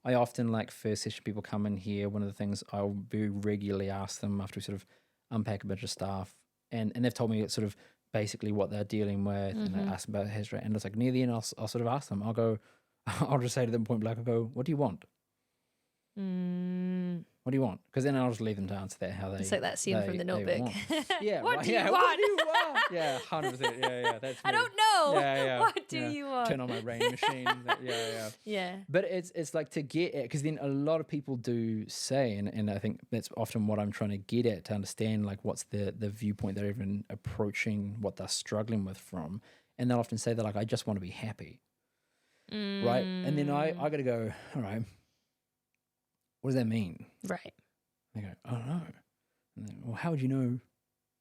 I often, like, first session people come in here, one of the things I'll very regularly ask them after we sort of unpack a bunch of stuff, and they've told me it's sort of basically what they're dealing with, and I ask them about history, and it's like near the end I'll sort of ask them, I'll just say to them point blank, I'll go, what do you want? What do you want? Because then I'll just leave them to answer that how they. It's like that scene from The Notebook. Yeah, What right, do you yeah. want? What do you want? Yeah, 100%. Yeah, that's me. I don't know. Yeah. What do you want? Turn on my rain machine. Yeah. Yeah. But it's like to get it, because then a lot of people do say, and I think that's often what I'm trying to get at, to understand like what's the viewpoint they're even approaching what they're struggling with from, and they'll often say that like, I just want to be happy, right? And then I got to go, all right, what does that mean? Right. They go, I don't know. And then, well, how would you know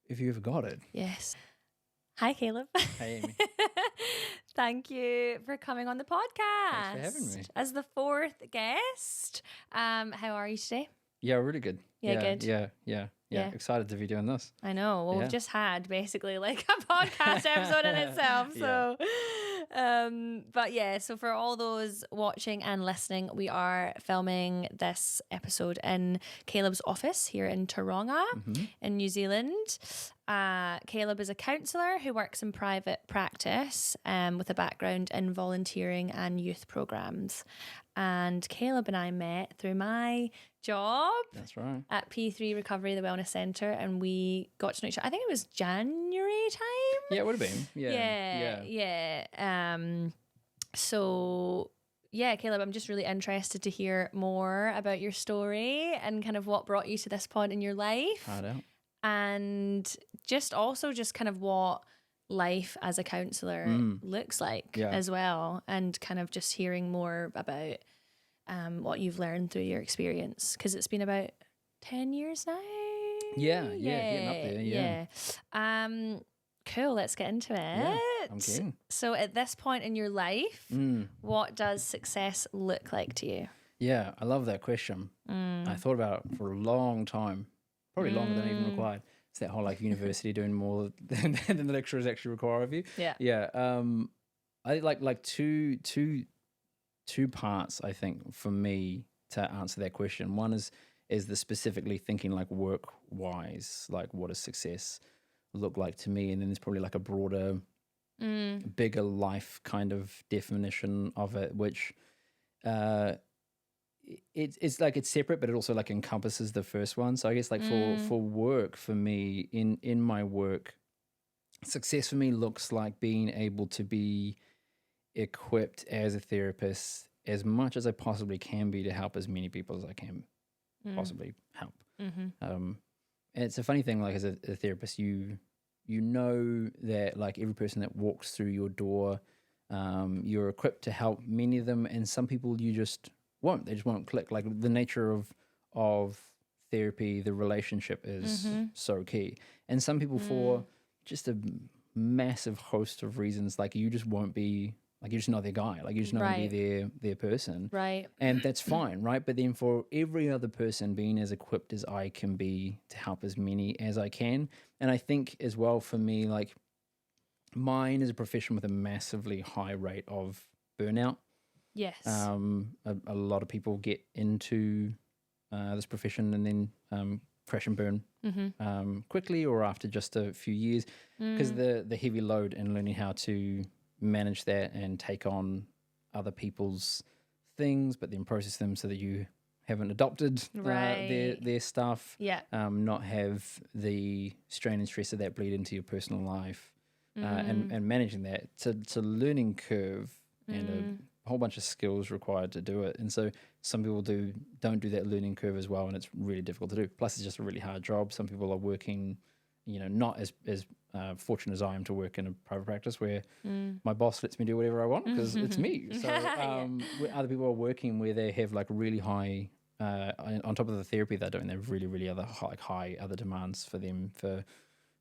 if you ever got it? Yes. Hi, Caleb. Hey, Amy. Thank you for coming on the podcast. Thanks for having me. As the fourth guest. How are you today? Yeah, really good. Yeah, good. Yeah. Yeah. Excited to be doing this. I know. Well, Yeah. we've just had basically like a podcast episode in itself. So, but yeah, so for all those watching and listening, we are filming this episode in Caleb's office here in Tauranga in New Zealand. Caleb is a counsellor who works in private practice with a background in volunteering and youth programs. And Caleb and I met through my job. That's right. At P3 Recovery, the Wellness Centre, and we got to know each other. I think it was January time. Yeah, it would have been. Yeah. So, yeah, Caleb, I'm just really interested to hear more about your story and kind of what brought you to this point in your life. Hard out. And just kind of what life as a counsellor looks like as well, and kind of just hearing more about what you've learned through your experience, because it's been about 10 years now. Yeah, getting up there. Cool, let's get into it. Yeah, I'm keen. So at this point in your life, what does success look like to you? Yeah, I love that question. I thought about it for a long time, probably longer than even required. It's that whole like university doing more than the lecturers actually require of you. Yeah. I like two parts, I think, for me to answer that question. One is the specifically thinking like work wise, like what does success look like to me, and then there's probably like a broader, bigger life kind of definition of it, which it's like it's separate, but it also like encompasses the first one. So I guess like for work, for me in my work, success for me looks like being able to be equipped as a therapist as much as I possibly can be to help as many people as I can possibly help. And it's a funny thing, like as a therapist, you know that like every person that walks through your door, you're equipped to help many of them, and some people you just won't. They just won't click. Like the nature of therapy, the relationship is so key. And some people for just a massive host of reasons, like you just won't be, like you're just not their guy. Like you're just not going to be their person. Right. And that's fine, right? But then for every other person, being as equipped as I can be to help as many as I can. And I think as well for me, like mine is a profession with a massively high rate of burnout. Yes. A lot of people get into this profession and then crash and burn quickly or after just a few years, because the heavy load and learning how to manage that and take on other people's things, but then process them so that you haven't adopted their stuff. Yeah. Not have the strain and stress of that bleed into your personal life, and managing that. It's a learning curve and a whole bunch of skills required to do it. And so some people don't do that learning curve as well, and it's really difficult to do. Plus, it's just a really hard job. Some people are working, not as fortunate as I am to work in a private practice where my boss lets me do whatever I want because it's me. So where other people are working where they have like really high, on top of the therapy they're doing, they have really, really high other demands for them for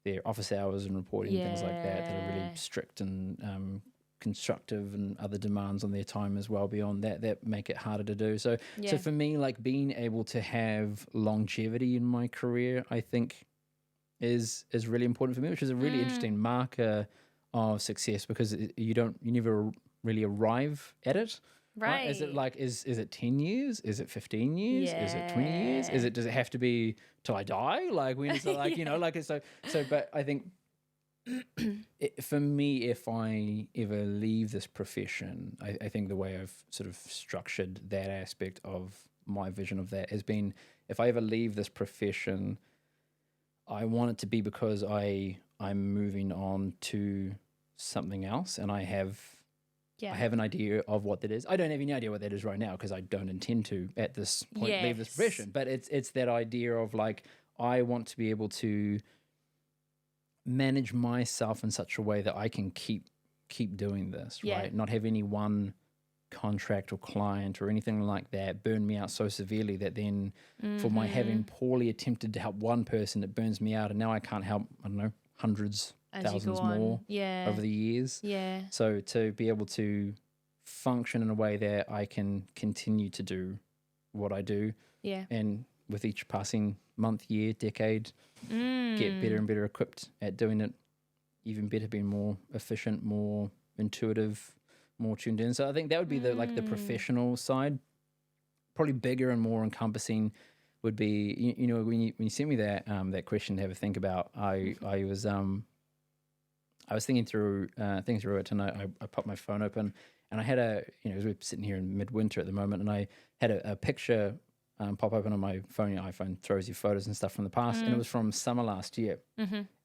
their office hours and reporting and things like that are really strict and constructive, and other demands on their time as well beyond that make it harder to do. So for me, like being able to have longevity in my career, I think is really important for me, which is a really interesting marker of success, because you never really arrive at it. Right. Is it like, is it 10 years? Is it 15 years? Is it 20 years? Yeah. Does it have to be till I die? Like when it's like, like it's so, but I think for me, if I ever leave this profession, I think the way I've sort of structured that aspect of my vision of that has been, if I ever leave this profession, I want it to be because I'm moving on to something else, and I have an idea of what that is. I don't have any idea what that is right now because I don't intend to at this point leave this profession. But it's that idea of like, I want to be able to manage myself in such a way that I can keep doing this, right? Not have any one contract or client or anything like that burn me out so severely that then for my having poorly attempted to help one person, it burns me out, and now I can't help, I don't know, hundreds, thousands more over the years. Yeah. So to be able to function in a way that I can continue to do what I do. Yeah. And with each passing month, year, decade, get better and better equipped at doing it even better, being more efficient, more intuitive, more tuned in. So I think that would be the professional side. Probably bigger and more encompassing would be, when you sent me that question to have a think about, I was thinking through it tonight. I popped my phone open, and I had as we're sitting here in midwinter at the moment, and I had a picture pop open on my phone. Your iPhone throws you photos and stuff from the past, and it was from summer last year.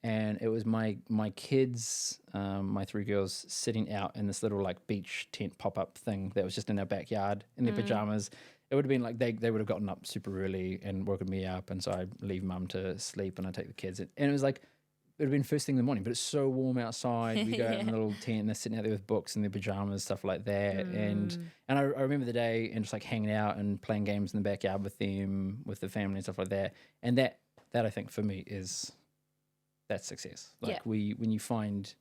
And it was my kids, my 3 girls, sitting out in this little like beach tent pop-up thing that was just in our backyard in their pajamas. It would have been like they would have gotten up super early and woken me up, and so I leave mum to sleep and I take the kids. And it was like, it would have been first thing in the morning, but it's so warm outside. We go out in a little tent and they're sitting out there with books and their pajamas, stuff like that. And I remember the day and just like hanging out and playing games in the backyard with them, with the family and stuff like that. And that I think for me that's success. Like when you find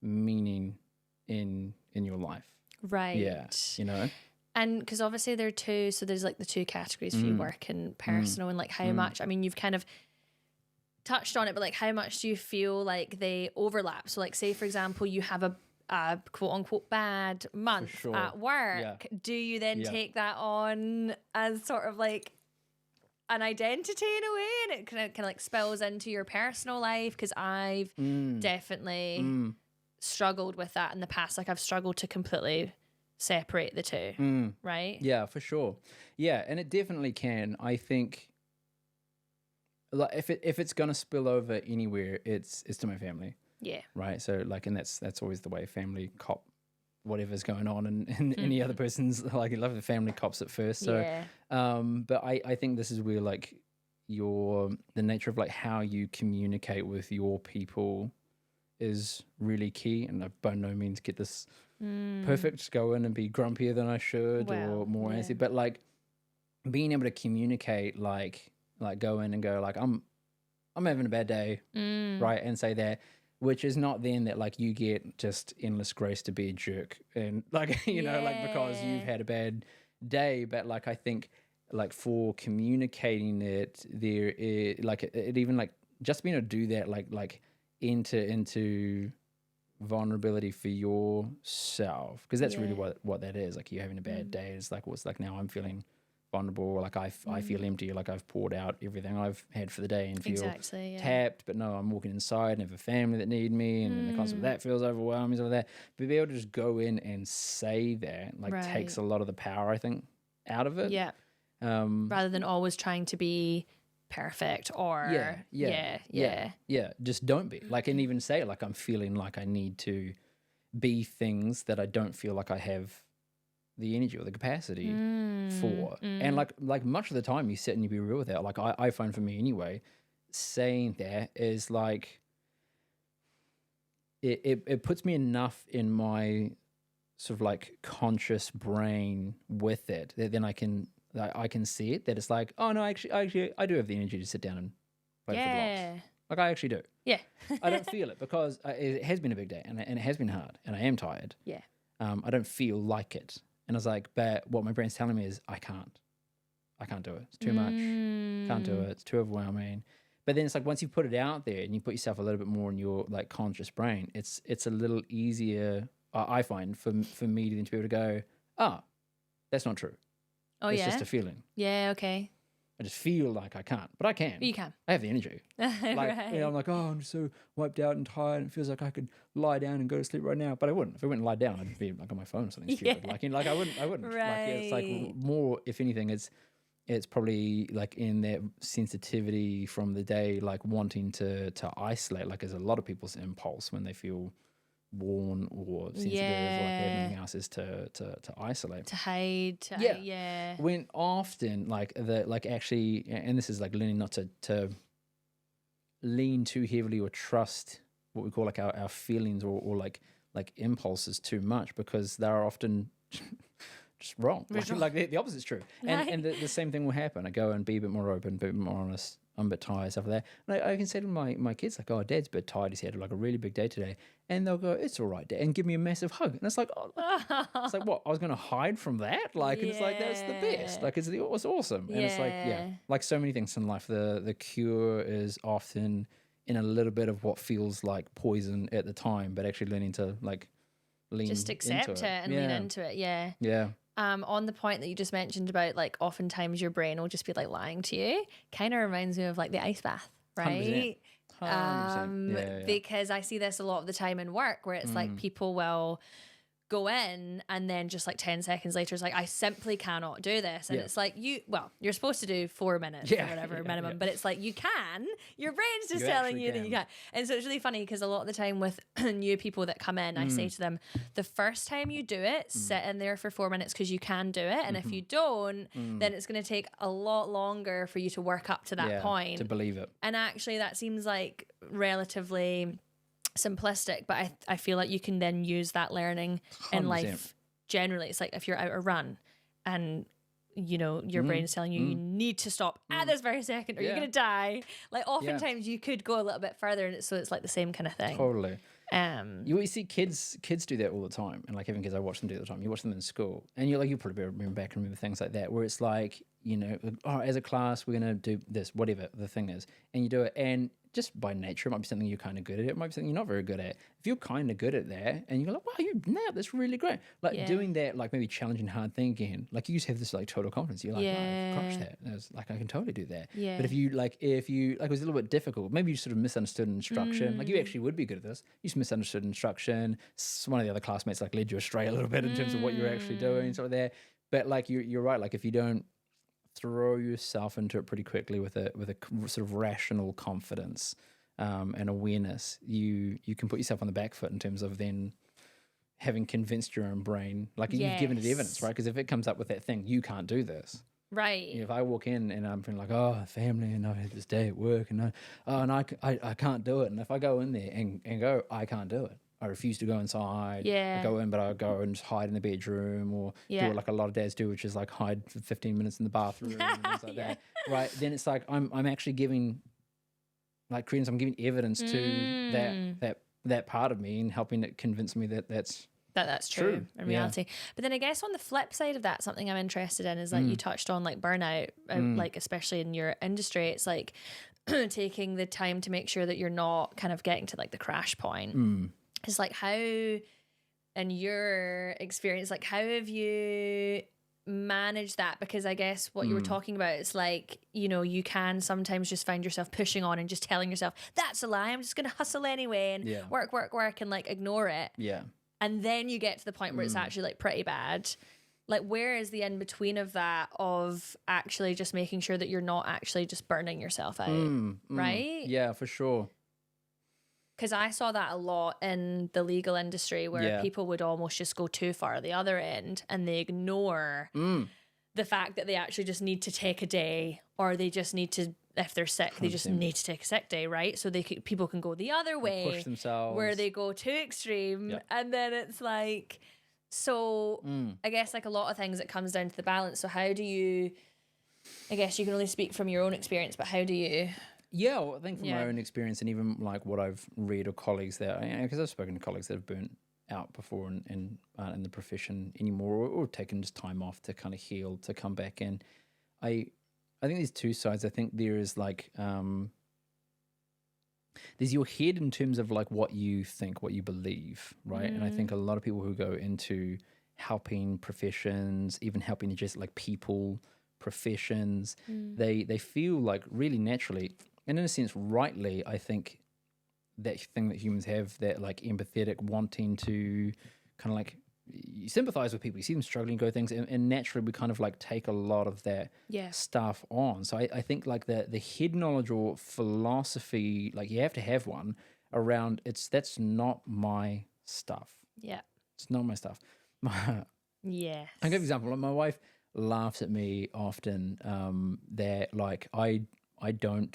meaning in your life. Right. Yeah. And because obviously there are two, so there's like the two categories for your work and personal, and like how much, I mean, you've kind of touched on it, but like how much do you feel like they overlap? So like, say for example, you have a quote unquote bad month at work. Do you then take that on as sort of like an identity in a way, and it kind of like spills into your personal life? Because I've definitely struggled with that in the past. Like I've struggled to completely separate the two, right? Yeah, for sure. Yeah, and it definitely can. I think, like, if it's gonna spill over anywhere, it's to my family. Yeah. Right. So like, and that's always the way family cop whatever's going on in any other person's, like, I love the family cops at first. So but I think this is where like the nature of like how you communicate with your people is really key. And I by no means get this perfect, go in and be grumpier than I should or more antsy, but like being able to communicate, like go in and go like, I'm having a bad day, right? And say that, which is not then that like you get just endless grace to be a jerk and like, you know, like because you've had a bad day. But like, I think like for communicating it, there is like it even like just being able to do that, like into vulnerability for yourself, because that's really what that is. Like, you're having a bad day. It's like, what's like, now I'm feeling vulnerable, like I feel empty, like I've poured out everything I've had for the day and feel tapped, but no, I'm walking inside and have a family that need me, and the concept of that feels overwhelming, of that. But be able to just go in and say that like takes a lot of the power, I think, out of it. Rather than always trying to be perfect or just don't be like, and even say like, I'm feeling like I need to be things that I don't feel like I have the energy or the capacity for. And like much of the time you sit and you be real with that. Like I find, for me anyway, saying that is like it puts me enough in my sort of like conscious brain with it that then I can see it, that it's like, oh no, actually I do have the energy to sit down and play for blocks. Like I actually do. Yeah. I don't feel it because it has been a big day and it has been hard and I am tired. Yeah. I don't feel like it. And I was like, but what my brain's telling me is I can't do it. It's too much. Can't do it. It's too overwhelming. But then it's like, once you put it out there and you put yourself a little bit more in your like conscious brain, it's a little easier, I find, for me to then to be able to go, that's not true. Oh, It's yeah. just a feeling. Yeah, okay. I just feel like I can't, but I can. You can. I have the energy. Like, Right. I'm like, oh, I'm so wiped out and tired, and it feels like I could lie down and go to sleep right now. But I wouldn't. If I went and lied down, I'd be like on my phone or something stupid. Yeah. Like I wouldn't. Like it's like Right. more. If anything, it's probably like in that sensitivity from the day, like wanting to isolate. Like there's a lot of people's impulse when they feel worn or sensitive, or like anything else, is to isolate, To hide. Yeah. When often actually, and this is like learning not to lean too heavily or trust what we call like our feelings or like impulses too much, because they're often just wrong. Like the opposite's true. And the same thing will happen. I go and be a bit more open, a bit more honest. I'm a bit tired, stuff like that. And I can say to my kids, like, oh, Dad's a bit tired. He's had like a really big day today. And they'll go, it's all right, Dad, and give me a massive hug. And it's like, oh, it's like, what? I was going to hide from that? Like, and it's like, that's the best. Like, it's awesome. And it's like, like so many things in life, the cure is often in a little bit of what feels like poison at the time, but actually learning to like lean just accept into it and lean into it. Yeah. Yeah. On the point that you just mentioned about like oftentimes your brain will just be like lying to you, kind of reminds me of like the ice bath, right? 100%. Because I see this a lot of the time in work where it's like people will go in and then just like 10 seconds later it's like, I simply cannot do this. And it's like, you're supposed to do 4 minutes or whatever minimum, but it's like your brain's just telling you that you can't. And so it's really funny because a lot of the time with new people that come in, I say to them, the first time you do it, sit in there for 4 minutes because you can do it. And if you don't, then it's going to take a lot longer for you to work up to that point. To believe it. And actually that seems like relatively simplistic, but I feel like you can then use that learning 100%. In life generally. It's like if you're out a run and you know your brain is telling you you need to stop at this very second or you're gonna die, like oftentimes you could go a little bit further, and so it's like the same kind of thing. Totally. You see kids do that all the time, and like having kids, I watch them do it all the time. You watch them in school, and you probably remember things like that, where it's like, you know, oh, as a class we're gonna do this, whatever the thing is, and you do it, and just by nature, it might be something you're kind of good at. It might be something you're not very good at. If you're kind of good at that, and you're like, wow, you nailed that's really great. Like doing that, like maybe challenging hard thing again. Like you just have this like total confidence. You're like, wow, I've crushed that. And it's like I can totally do that. Yeah. But if you it was a little bit difficult. Maybe you sort of misunderstood instruction. Like you actually would be good at this. You just misunderstood instruction. One of the other classmates like led you astray a little bit in terms of what you're actually doing, sort of there. But like you're right. Like if you don't throw yourself into it pretty quickly with a sort of rational confidence. And awareness, you can put yourself on the back foot in terms of then having convinced your own brain, like you've given it evidence, right? Because if it comes up with that thing, you can't do this. Right. You know, if I walk in and I'm feeling like, oh, family, and I've had this day at work, and I can't do it. And if I go in there and go, I can't do it. I refuse to go inside. Yeah. I go in, but I go and just hide in the bedroom or do what like a lot of dads do, which is like hide for 15 minutes in the bathroom and things like that. Right. Then it's like I'm actually giving like credence, I'm giving evidence to that part of me and helping it convince me that that's true in reality. But then I guess on the flip side of that, something I'm interested in is like you touched on like burnout, like especially in your industry, it's like taking the time to make sure that you're not kind of getting to like the crash point. It's like how, in your experience, like how have you manage that? Because I guess what you were talking about, it's like, you know, you can sometimes just find yourself pushing on and just telling yourself that's a lie, I'm just gonna hustle anyway and work and like ignore it, and then you get to the point where it's actually like pretty bad. Like where is the in between of that, of actually just making sure that you're not actually just burning yourself out, right? Yeah, for sure. Because I saw that a lot in the legal industry where people would almost just go too far the other end and they ignore the fact that they actually just need to take a day, or they just need to, if they're sick, 100%. They just need to take a sick day, right? So people can go the other way, push themselves, where they go too extreme, and then it's like, so I guess like a lot of things, it comes down to the balance. So how do you, I guess you can only speak from your own experience, but how do you... Yeah, well, I think from my own experience and even like what I've read or colleagues that, because I've spoken to colleagues that have burnt out before and aren't in the profession anymore, or taken just time off to kind of heal, to come back in. I think there's two sides. I think there is like, there's your head in terms of like what you think, what you believe, right? And I think a lot of people who go into helping professions, even helping just like people professions, they feel like really naturally, and in a sense rightly, I think that thing that humans have, that like empathetic wanting to kind of like you sympathize with people, you see them struggling, go things, and naturally we kind of like take a lot of that stuff on. So I think like the head knowledge or philosophy, like you have to have one around that's not my stuff. Yeah. It's not my stuff. Yes. I'll give an example. Like my wife laughs at me often that like I often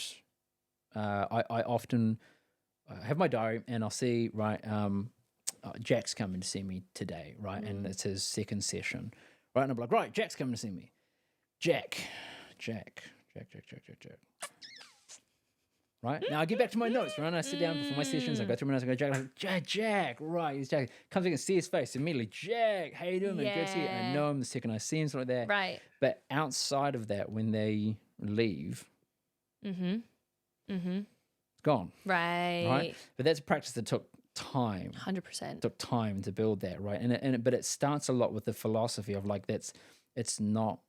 have my diary and I'll see, right, Jack's coming to see me today, right? And it's his second session, right? And I'm like, right, Jack's coming to see me. Jack. Right? Now I get back to my notes, right? And I sit down before my sessions, I go through my notes, I go, Jack, right, he's Jack. Comes in and see his face immediately. Jack, how you doing, man? Good to see you. And I know him the second I see him, something like that. Right. But outside of that, when they leave, it's gone. Right. But that's a practice that took time. 100%. Took time to build that, right? But it starts a lot with the philosophy of like it's not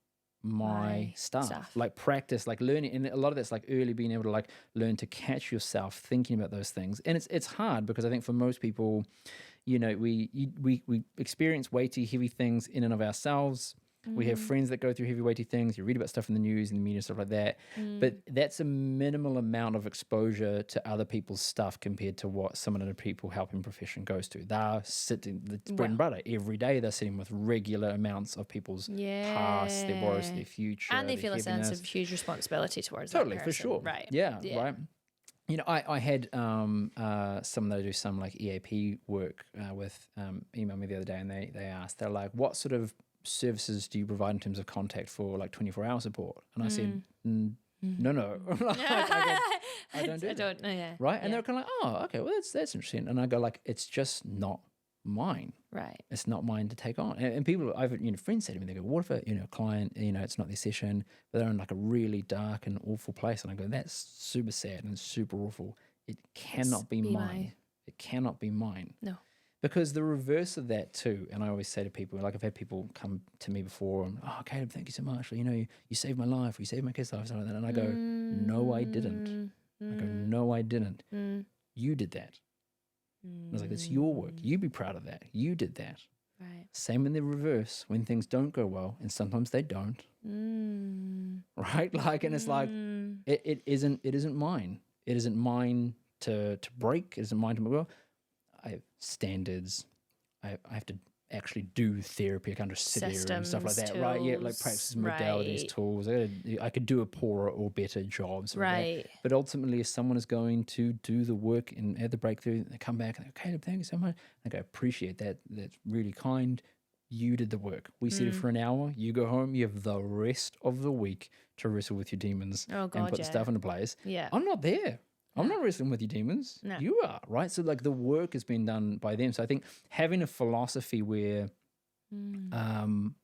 my stuff. Like practice, like learning, and a lot of that's like early being able to like learn to catch yourself thinking about those things. And it's hard because I think for most people, you know, we experience weighty, heavy things in and of ourselves. We have friends that go through heavy, weighty things. You read about stuff in the news and the media, stuff like that. But that's a minimal amount of exposure to other people's stuff compared to what someone in a people helping profession goes to. They're sitting, the bread and butter. Every day they're sitting with regular amounts of people's past, their worries, their future. And they feel a sense of huge responsibility towards that totally, person. for sure. Right. Yeah, right. You know, I had someone that I do some like EAP work with email me the other day, and they asked, they're like, what sort of services do you provide in terms of contact for like 24-hour support? And I said, no. I don't do that. Right? And they're kind of like, oh, okay, well, that's interesting. And I go like, it's just not mine. Right. It's not mine to take on. And people, I've, friends say to me, they go, what if a client, it's not their session, but they're in like a really dark and awful place. And I go, that's super sad and super awful. It cannot be mine. It cannot be mine. No. Because the reverse of that too, and I always say to people, like I've had people come to me before and, oh, Caleb, thank you so much. You saved my life, or you saved my kid's life, something like that. And I go, no, I didn't. I go, no, I didn't. You did that. I was like, that's your work. You be proud of that. You did that. Right. Same in the reverse, when things don't go well, and sometimes they don't. Right? Like, and it's like, it isn't mine. It isn't mine to break. It isn't mine to well. I have standards. I have to actually do therapy. I can't just sit there and stuff like that, right? Yeah, like practice modalities, tools. I could do a poorer or better job, right? But ultimately, if someone is going to do the work and have the breakthrough, they come back and they go, Caleb, thank you so much. I go, appreciate that. That's really kind. You did the work. We sit it for an hour. You go home. You have the rest of the week to wrestle with your demons and put the stuff into place. Yeah, I'm not there. I'm not wrestling with your demons. No. You are, right? So like the work has been done by them. So I think having a philosophy where, and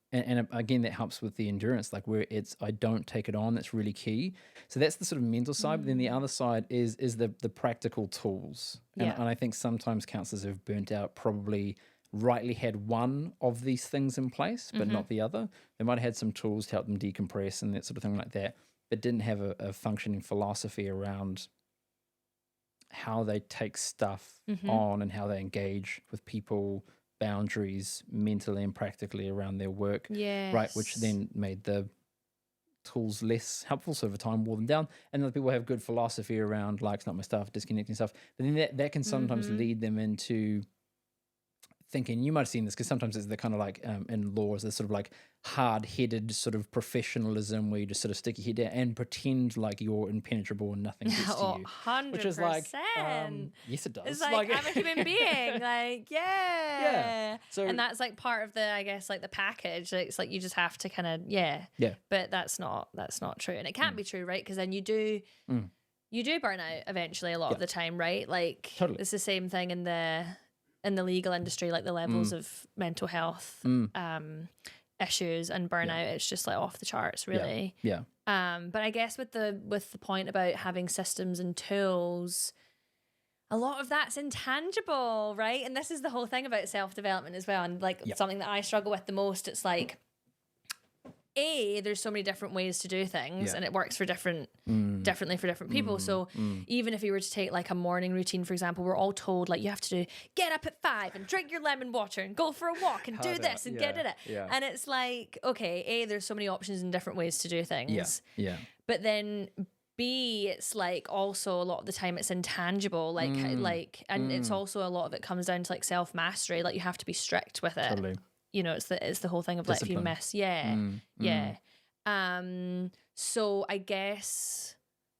again, that helps with the endurance, like where it's, I don't take it on. That's really key. So that's the sort of mental side. But then the other side is the practical tools. And I think sometimes counselors have burnt out, probably rightly had one of these things in place, but not the other. They might have had some tools to help them decompress and that sort of thing like that, but didn't have a functioning philosophy around how they take stuff on and how they engage with people, boundaries mentally and practically around their work, right? Which then made the tools less helpful. So over time, wore them down. And other people have good philosophy around like, it's not my stuff, disconnecting stuff. But then that can sometimes lead them into thinking, you might have seen this because sometimes it's the kind of like in laws, there's sort of like hard-headed sort of professionalism where you just sort of stick your head down and pretend like you're impenetrable and nothing gets to you. 100%. Which is like, yes, it does. It's like I'm a human being. Like, yeah. So, and that's like part of the, I guess, like the package. It's like you just have to kind of, But that's not true, and it can't be true, right? Because then you do burn out eventually a lot of the time, right? Like it's the same thing in the legal industry, like the levels of mental health issues and burnout, it's just like off the charts, really. But I guess with the point about having systems and tools, a lot of that's intangible, right? And this is the whole thing about self-development as well. And like something that I struggle with the most, it's like, there's so many different ways to do things and it works for differently for different people. So even if you were to take like a morning routine, for example, we're all told like you have to get up at 5 and drink your lemon water and go for a walk and do this and get it. And it's like, okay, there's so many options and different ways to do things. Yeah. But then B, it's like also a lot of the time it's intangible, and it's also a lot of it comes down to like self-mastery. Like you have to be strict with it. Totally. You know, it's the whole thing of like if you miss, so I guess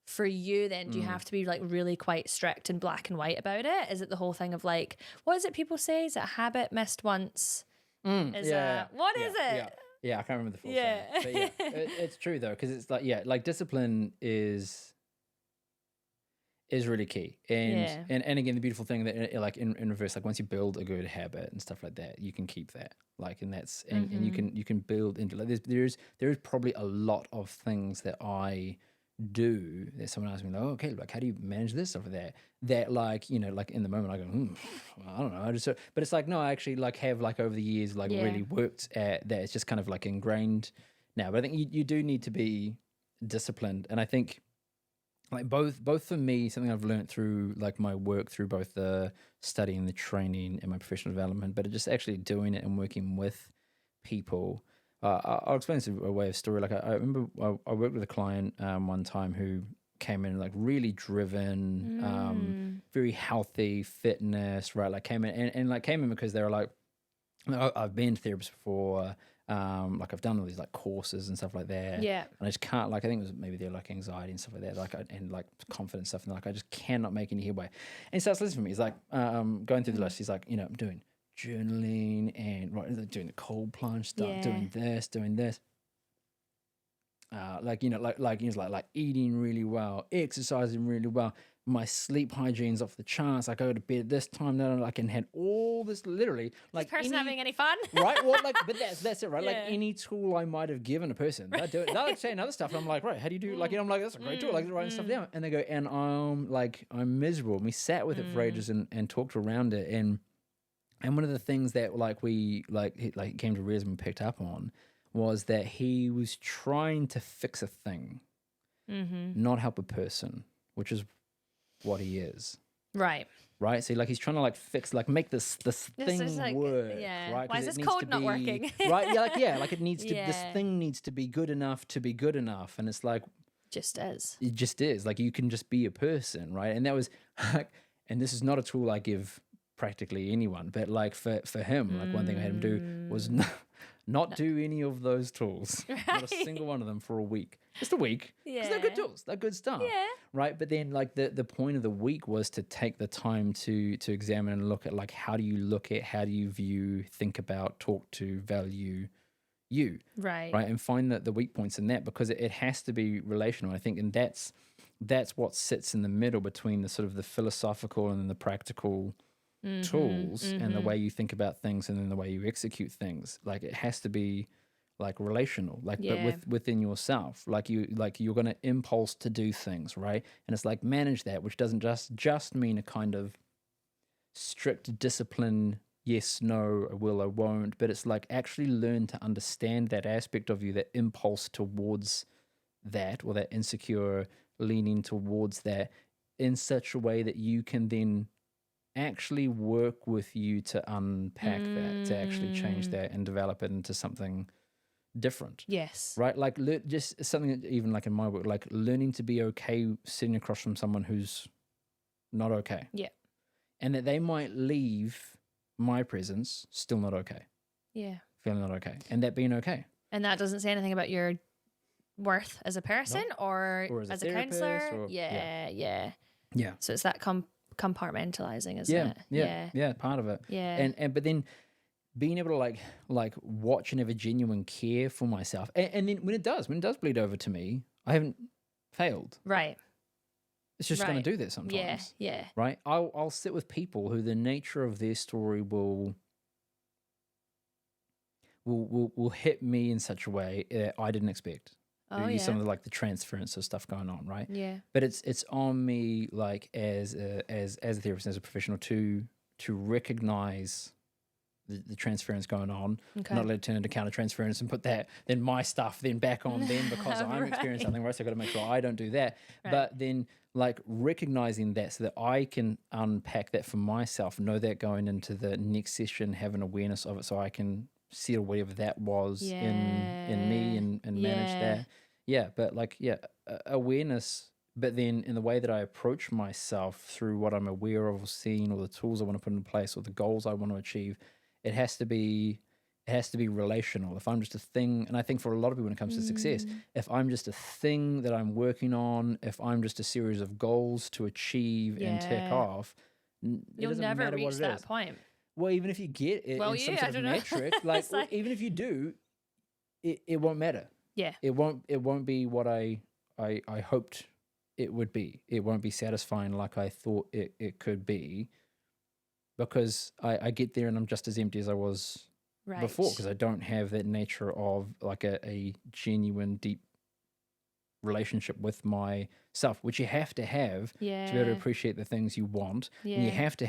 for you then, do you have to be like really quite strict and black and white about it? Is it the whole thing of like, what is it people say? Is it a habit missed once? What is it? Yeah, I can't remember the full saying. But yeah, it's true though, because it's like discipline is really key. And again, the beautiful thing that like in reverse, like once you build a good habit and stuff like that, you can keep that. Like, and that's and you can build into like there is probably a lot of things that I do that someone asks me like, oh, okay, like how do you manage this stuff that like, you know, like in the moment I go, I don't know, but it's like no, I actually like have like over the years like really worked at that. It's just kind of like ingrained now. But I think you do need to be disciplined, and I think like both for me, something I've learned through like my work through both the studying, the training, and my professional development, but just actually doing it and working with people. I'll explain this a way of story. Like I remember I worked with a client one time who came in like really driven, very healthy fitness, right? Like came in and like came in because they were like, I've been to therapists before. Like I've done all these like courses and stuff like that. Yeah. And I just can't, like, I think it was maybe they're like anxiety and stuff like that. Like, and like confidence stuff. And like, I just cannot make any headway. And he starts listening to me. He's like, going through the list. He's like, you know, I'm doing journaling and doing the cold plunge stuff, doing this. Like, you know, like, he was like eating really well, exercising really well. My sleep hygiene's off the charts. I go to bed at this time. Then I can had all this literally like this person having any fun, right? Well, like, but that's it, right? Like any tool I might have given a person, they do it. They're like saying other stuff. And I'm like, right, how do you do? Like, you know, I'm like, that's a great tool. Like writing stuff down, and they go, and I'm miserable. And we sat with it for ages and talked around it, and one of the things that like we like came to realize and picked up on was that he was trying to fix a thing, not help a person, which is what he is. Right. So like he's trying to like fix, like make this thing like, work. Right. Why is this code not working? Right. Yeah. Like it needs to. This thing needs to be good enough to be good enough, and it's like it just is. Like you can just be a person, right? And that was like, and this is not a tool I give practically anyone, but like for him, like one thing I had him do was not do any of those tools. Right. Not a single one of them for a week. Just a week. Because they're good tools. They're good stuff. Yeah. Right. But then like the point of the week was to take the time to examine and look at like how do you view, think about, talk to, value you. Right. And find the weak points in that, because it has to be relational, I think. And that's what sits in the middle between the sort of the philosophical and then the practical tools and the way you think about things and then the way you execute things. Like it has to be like relational, like but within yourself. Like you're going to impulse to do things, right? And it's like manage that, which doesn't just mean a kind of strict discipline, yes, no, I will, I won't, but it's like actually learn to understand that aspect of you, that impulse towards that, or that insecure leaning towards that, in such a way that you can then actually work with you to unpack that, to actually change that and develop it into something different. Yes. Right? Like just something that even like in my work, like learning to be okay sitting across from someone who's not okay. Yeah. And that they might leave my presence still not okay. Yeah. Feeling not okay. And that being okay. And that doesn't say anything about your worth as a person or as a counselor. Yeah. So it's that compartmentalizing, isn't it? Yeah, part of it. Yeah. And but then being able to like watch and have a genuine care for myself. And then when it does bleed over to me, I haven't failed. Right. It's just going to do that sometimes. Yeah. Right? I'll sit with people who the nature of their story will hit me in such a way that I didn't expect. some of the transference of stuff going on, right? Yeah. But it's on me, like, as a therapist, as a professional, to recognize the transference going on, not let it turn into counter transference and put then my stuff then back on them because I'm experiencing something worse. I've got to make sure I don't do that. Right. But then like recognizing that so that I can unpack that for myself, know that going into the next session, have an awareness of it so I can settle whatever that was in me and manage that. Yeah, but awareness, but then in the way that I approach myself through what I'm aware of or seeing or the tools I want to put in place or the goals I want to achieve, it has to be relational. If I'm just a thing, and I think for a lot of people when it comes to success, if I'm just a thing that I'm working on, if I'm just a series of goals to achieve and tick off, you'll never reach that point. Well, even if you get it in some sort of metric, like even if you do, it won't matter. Yeah. It won't be what I hoped it would be. It won't be satisfying like I thought it could be, because I get there and I'm just as empty as I was before, because I don't have that nature of like a genuine, deep relationship with myself, which you have to have to be able to appreciate the things you want. And you have to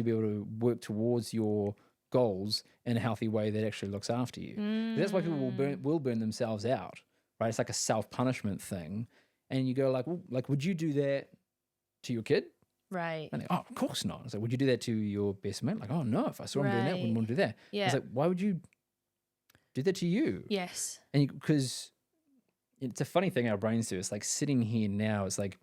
be able to work towards your goals in a healthy way that actually looks after you. That's why people will burn themselves out, right? It's like a self-punishment thing. And you go like, well, like, would you do that to your kid? Right. And they, oh, of course not. I was like, would you do that to your best mate? Like, oh no, if I saw him doing that, I wouldn't want to do that. Yeah. I was like, why would you do that to you? Yes. And because it's a funny thing our brains do. It's like sitting here now, it's like,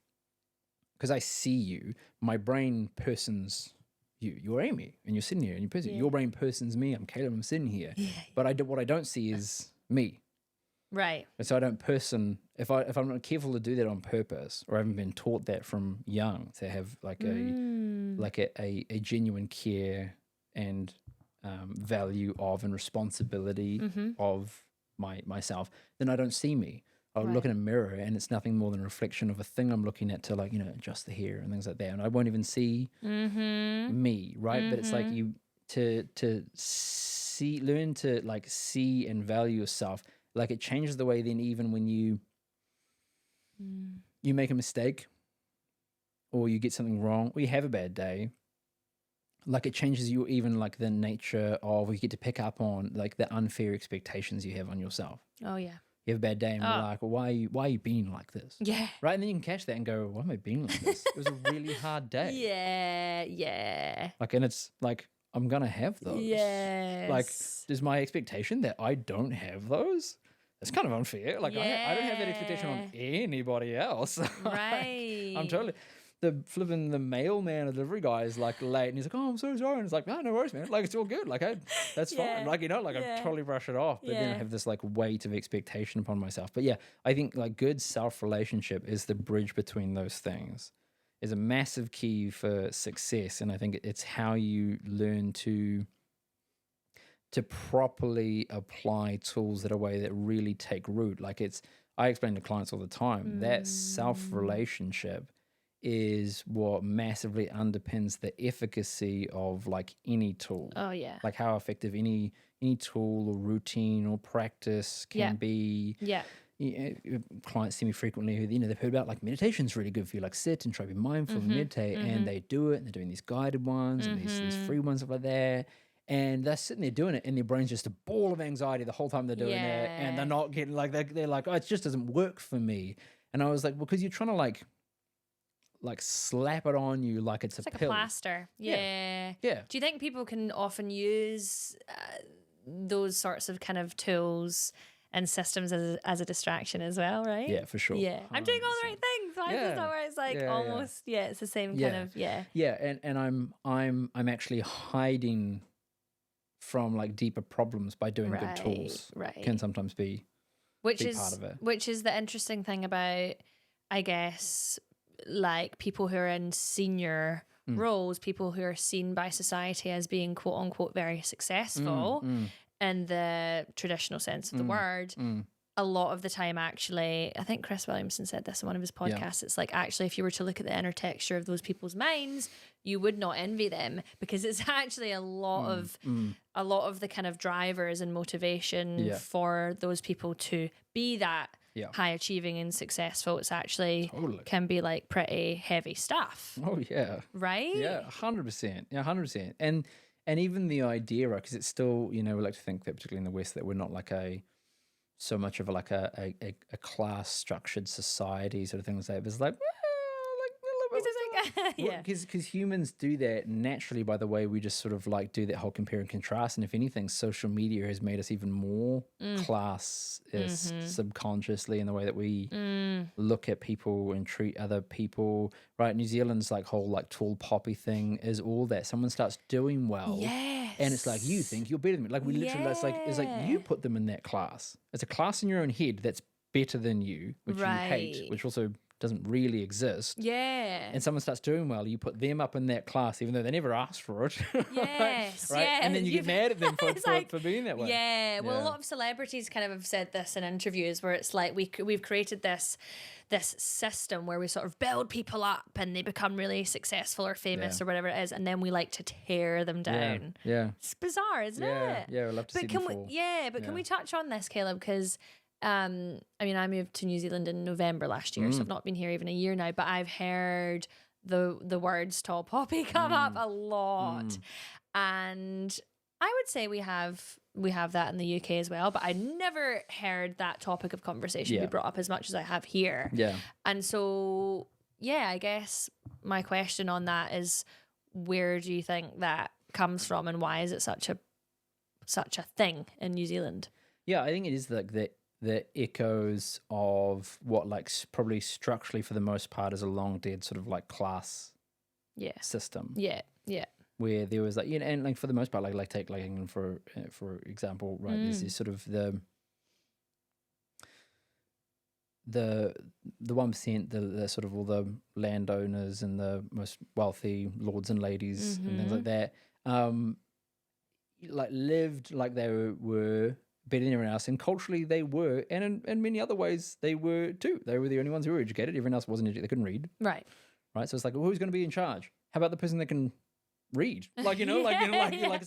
because I see you, my brain persons you. You're Amy, and you're sitting here, and you're person. Your brain persons me. I'm Caleb. I'm sitting here. Yeah. But what I don't see is me. Right. And so I don't person, if I'm not careful to do that on purpose, or I haven't been taught that from young to have like a genuine care and value of and responsibility of myself, then I don't see me. I'll look in a mirror and it's nothing more than a reflection of a thing I'm looking at to, like, you know, adjust the hair and things like that. And I won't even see me, right? But it's like you to see, learn to like see and value yourself. Like it changes the way then even when you make a mistake or you get something wrong or you have a bad day, like it changes you even like the nature of, you get to pick up on like the unfair expectations you have on yourself. Oh yeah. You have a bad day and you're like, well, why are you being like this? Yeah. Right? And then you can catch that and go, why am I being like this? It was a really hard day. Yeah. Like, and it's like, I'm going to have those. Yes. Like, is my expectation that I don't have those? It's kind of unfair. Like, I don't have that expectation on anybody else. Right. Like, I'm totally... the mailman or delivery guy is like late and he's like, oh, I'm so sorry. And it's like, no worries, man. Like, it's all good. Like, that's fine. Like, you know, like I totally brush it off. But then I have this like weight of expectation upon myself. But yeah, I think like good self-relationship is the bridge between those things, is a massive key for success. And I think it's how you learn to properly apply tools in a way that really take root. Like I explain to clients all the time, that self-relationship is what massively underpins the efficacy of like any tool. Oh yeah. Like how effective any tool or routine or practice can be. Yeah. Clients see me frequently who, you know, they've heard about like meditation's really good for you, like sit and try to be mindful and meditate, and they do it and they're doing these guided ones and these free ones, stuff like that. And they're sitting there doing it, and their brain's just a ball of anxiety the whole time they're doing it, and they're not getting like they're like, oh, it just doesn't work for me. And I was like, because you're trying to like slap it on you like it's like pill. A plaster. Yeah. Do you think people can often use those sorts of kind of tools and systems as a distraction as well, right? Yeah, for sure. Yeah, 100%. I'm doing all the right things. Why is this not where it's like almost it's the same kind of and I'm actually hiding from like deeper problems by doing good tools. Right. Can sometimes be part of it. Which is the interesting thing about, I guess, like people who are in senior roles, people who are seen by society as being quote unquote very successful in the traditional sense of the word. A lot of the time, actually, I think Chris Williamson said this in one of his podcasts. It's like, actually, if you were to look at the inner texture of those people's minds, you would not envy them, because it's actually a lot of the kind of drivers and motivation for those people to be that high achieving and successful. It's actually Totally. can be like pretty heavy stuff. Oh yeah. Right? Yeah, 100%. Yeah, 100%. And even the idea, right? Because it's still, we like to think that, particularly in the West, that we're not like so much of like a class structured society sort of thing like that. But it's like, yeah. Because humans do that naturally by the way we just sort of like do that whole compare and contrast. And if anything, social media has made us even more classist subconsciously in the way that we look at people and treat other people. Right? New Zealand's like whole like tall poppy thing is all that. Someone starts doing well. Yes. And it's like, you think you're better than me. Like we literally, it's like you put them in that class. It's a class in your own head that's better than you, which you hate, which also doesn't really exist. Yeah. And someone starts doing well, you put them up in that class, even though they never asked for it. Yes. Right? Yeah. And then you get mad at them for being that way. Yeah. Well, a lot of celebrities kind of have said this in interviews where it's like we've created this system where we sort of build people up and they become really successful or famous or whatever it is, and then we like to tear them down. Yeah. It's bizarre, isn't it? Yeah, I'd love to see them fall. Can we touch on this, Caleb? Because I mean, I moved to New Zealand in November last year, so I've not been here even a year now, but I've heard the words tall poppy come up a lot. And I would say we have that in the UK as well, but I never heard that topic of conversation be brought up as much as I have here. Yeah. And so, I guess my question on that is, where do you think that comes from, and why is it such a thing in New Zealand? Yeah, I think it is like the echoes of what like probably structurally for the most part is a long dead sort of like class system. Yeah. Where there was like, and like for the most part, like take like England for example, right? There's this sort of the 1%, the sort of all the landowners and the most wealthy lords and ladies and things like that, like lived like they were better than everyone else, and culturally they were, and in many other ways they were too. They were the only ones who were educated. Everyone else wasn't educated. They couldn't read. Right. So it's like, well, who's going to be in charge? How about the person that can read? Like, it's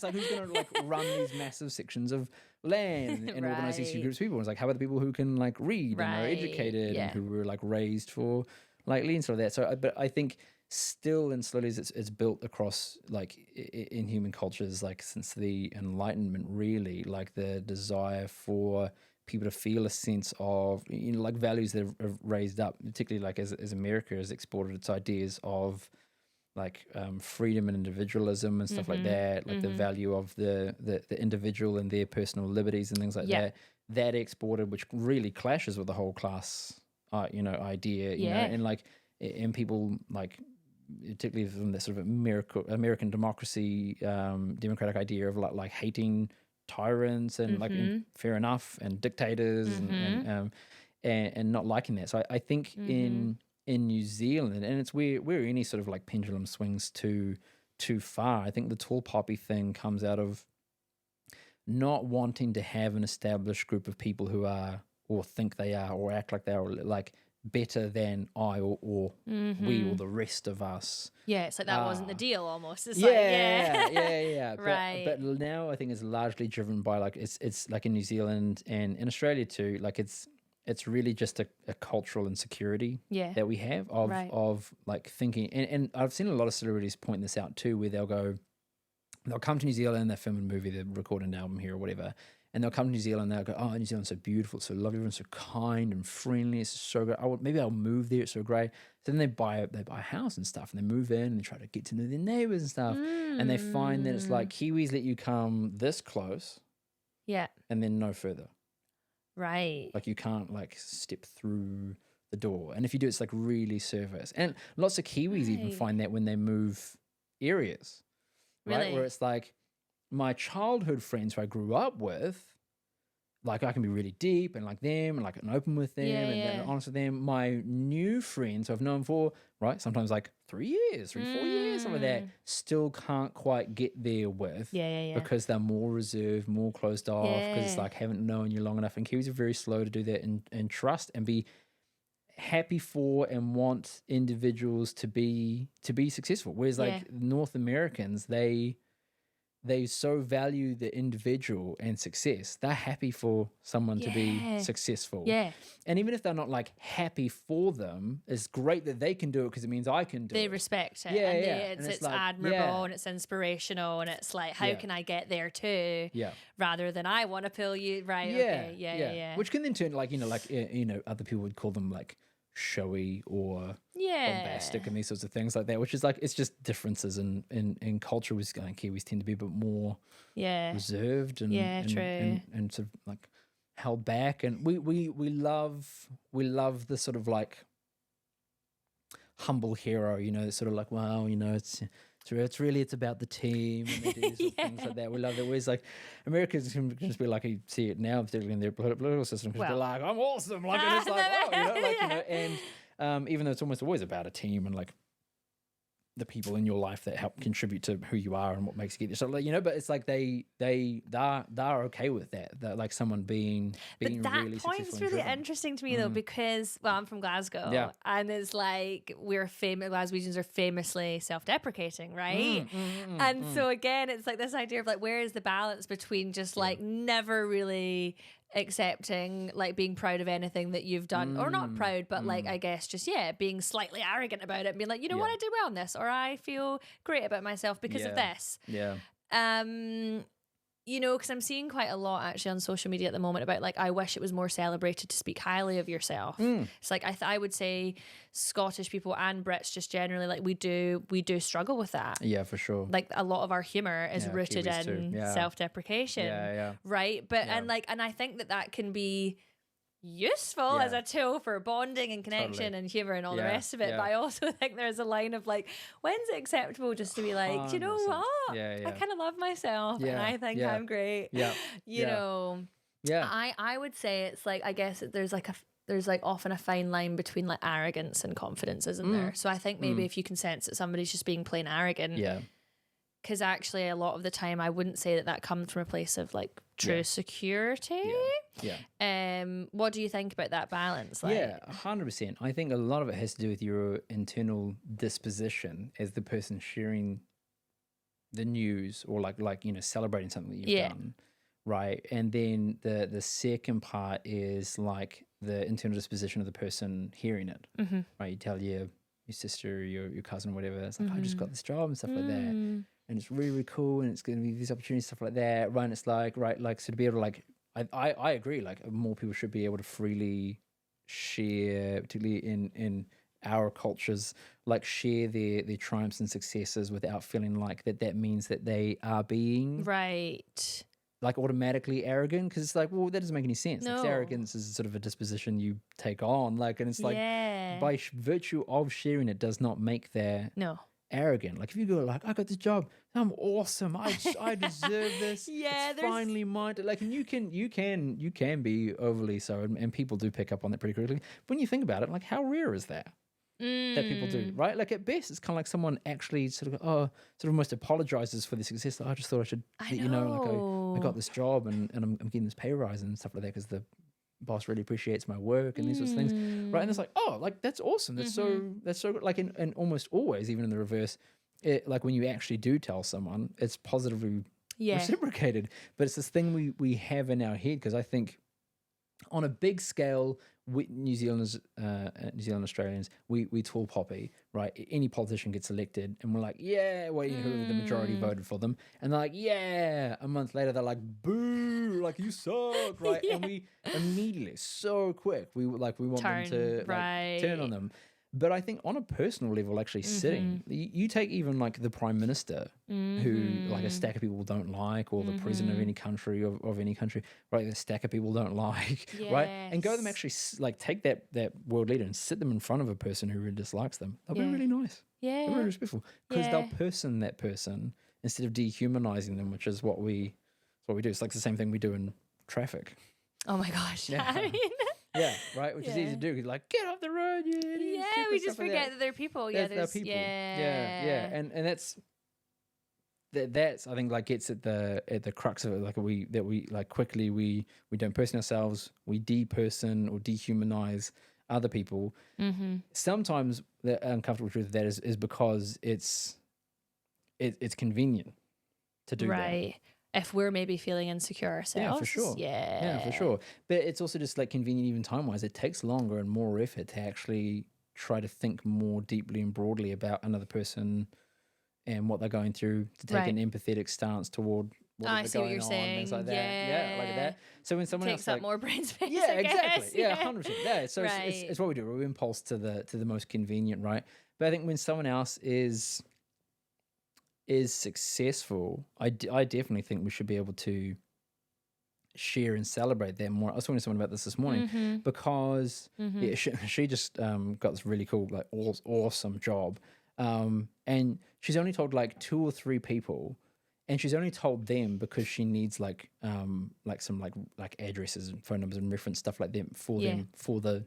like, who's going to like run these massive sections of land and organize these huge groups of people? And it's like, how about the people who can like read and are educated and who were like raised for like lead and stuff like that. So, but I think still and slowly as it's built across like in human cultures, like since the Enlightenment, really, like the desire for people to feel a sense of, like values that have raised up, particularly like as America has exported its ideas of like freedom and individualism and stuff like that, like the value of the individual and their personal liberties and things like that exported, which really clashes with the whole class idea, you know, and like and people like, particularly from the sort of American democracy, democratic idea of like hating tyrants and like fair enough and dictators and not liking that. So I think in New Zealand, and it's where any sort of like pendulum swings too far. I think the tall poppy thing comes out of not wanting to have an established group of people who are or think they are or act like they are like better than I or we or the rest of us. Yeah, it's like that wasn't the deal almost. It's yeah. Right. But now I think it's largely driven by like it's like in New Zealand and in Australia too, like it's really just a cultural insecurity that we have of like thinking, and I've seen a lot of celebrities point this out too, where they'll come to New Zealand, they'll film a movie, they record an album here or whatever, and they'll come to New Zealand and they'll go, oh, New Zealand's so beautiful, it's so lovely, everyone's so kind and friendly, it's so great. Maybe I'll move there, it's so great. So then they buy a house and stuff, and they move in and they try to get to know their neighbors and stuff, and they find that it's like Kiwis let you come this close, and then no further. Right. Like you can't like step through the door, and if you do, it's like really surface. And lots of Kiwis even find that when they move areas, right, where it's like, my childhood friends who I grew up with, like I can be really deep and like them and like and open with them and honest with them. My new friends who I've known for, right, sometimes like 3 years, 4 years, some of that, still can't quite get there with because they're more reserved, more closed off, because it's like haven't known you long enough. And Kiwis are very slow to do that and trust and be happy for and want individuals to be successful. Whereas like North Americans, they they so value the individual and success. They're happy for someone to be successful. Yeah. And even if they're not like happy for them, it's great that they can do it because it means I can do it. They respect it. Yeah, and yeah. It's, And it's like, admirable and it's inspirational and it's like, how can I get there too? Yeah. Rather than I want to pull you. Right. Okay. Yeah. Which can then turn like, other people would call them like showy or bombastic and these sorts of things like that, which is like, it's just differences in culture. Kiwis tend to be a bit more reserved and and sort of like held back, and we love the sort of like humble hero, sort of like, wow, it's about the team and they do these sort of things like that. We love that. Whereas like Americans can just be like, you see it now, particularly in their political system, because they're like, I'm awesome, like, and it's like, and even though it's almost always about a team and like the people in your life that help contribute to who you are and what makes you get there. So like, but it's like they're okay with that. That like someone being but that really point's successful. really interesting to me though, because I'm from Glasgow and it's like Glaswegians are famously self-deprecating, right? And so again, it's like this idea of like, where is the balance between just like never really accepting, like being proud of anything that you've done, or not proud, but like, I guess just, being slightly arrogant about it and being like, what, I did well on this, or I feel great about myself because of this. Yeah. Because I'm seeing quite a lot actually on social media at the moment about like, I wish it was more celebrated to speak highly of yourself. It's like, I would say Scottish people and Brits just generally, like we do struggle with that. Yeah, for sure. Like a lot of our humor is rooted in self-deprecation. Right. But, and I think that can be useful as a tool for bonding and connection and humor and all the rest of it. But I also think there's a line of like, when's it acceptable just to be like, do you know what? I kind of love myself and I think I'm great. You know. I would say it's like, I guess there's often a fine line between like arrogance and confidence, isn't there? So I think maybe if you can sense that somebody's just being plain arrogant. Because actually a lot of the time I wouldn't say that comes from a place of like true security. What do you think about that balance? Like? 100%. I think a lot of it has to do with your internal disposition as the person sharing the news or like celebrating something that you've done, right? And then the second part is like the internal disposition of the person hearing it, right? You tell your sister, your cousin, whatever, it's like, I just got this job and stuff like that. And it's really, really cool, and it's going to be these opportunities, stuff like that, right? And it's like, right, like, so to be able to, like, I agree, like, more people should be able to freely share, particularly in our cultures, like, share their triumphs and successes without feeling like that means that they are being like automatically arrogant, because it's like, well, that doesn't make any sense. No. Like, arrogance is sort of a disposition you take on, like, and it's like, by virtue of sharing it does not make that arrogant. Like if you go like, I got this job, I'm awesome, I deserve this, it's finally mine. Like, and you can be overly so, and people do pick up on that pretty quickly. When you think about it, like how rare is that people do, right? Like at best it's kind of like someone actually sort of almost apologizes for the success. Like, I just thought I should let you know, like I got this job and I'm getting this pay rise and stuff like that because the boss really appreciates my work and these sorts of things, right? And it's like, oh, like that's awesome. That's so good. Like, and almost always, even in the reverse, like when you actually do tell someone, it's positively reciprocated. But it's this thing we have in our head, because I think on a big scale, New Zealand Australians, we tall poppy, right? Any politician gets elected and we're like, who the majority voted for them, and they're like, a month later they're like, boo, like you suck, right? And we immediately, so quick, we want them to turn on them. But I think on a personal level, actually sitting, you take even like the Prime Minister, who like a stack of people don't like, or the president of any country, of any country, right? The stack of people don't like, right? And go them actually like take that world leader and sit them in front of a person who really dislikes them. They'll be really nice. They're really respectful, because they'll person that person instead of dehumanizing them, which is what we do. It's like the same thing we do in traffic. Oh my gosh. Right, which is easy to do. You're like, get off the road, you idiot. We just forget that they're people. They're people. And that's I think like gets at the crux of it. Like we quickly we don't person ourselves, we deperson or dehumanize other people. Sometimes the uncomfortable truth of that is because it's convenient to do that. Right. If we're maybe feeling insecure ourselves. Yeah, for sure. Yeah, for sure. But it's also just like convenient, even time-wise. It takes longer and more effort to actually try to think more deeply and broadly about another person and what they're going through, to take an empathetic stance toward I see what you're saying. Things like that. Yeah, like that. So when someone takes else up more brain space. yeah, I exactly. guess. Yeah, 100%. Yeah, so Right. it's what we do. We impulse to the most convenient, right? But I think when someone else is successful, I definitely think we should be able to share and celebrate that more. I was talking to someone about this morning because yeah, she just got this really cool, like awesome job, and she's only told like 2 or 3 people, and she's only told them because she needs like some like addresses and phone numbers and reference stuff like them for them for the job.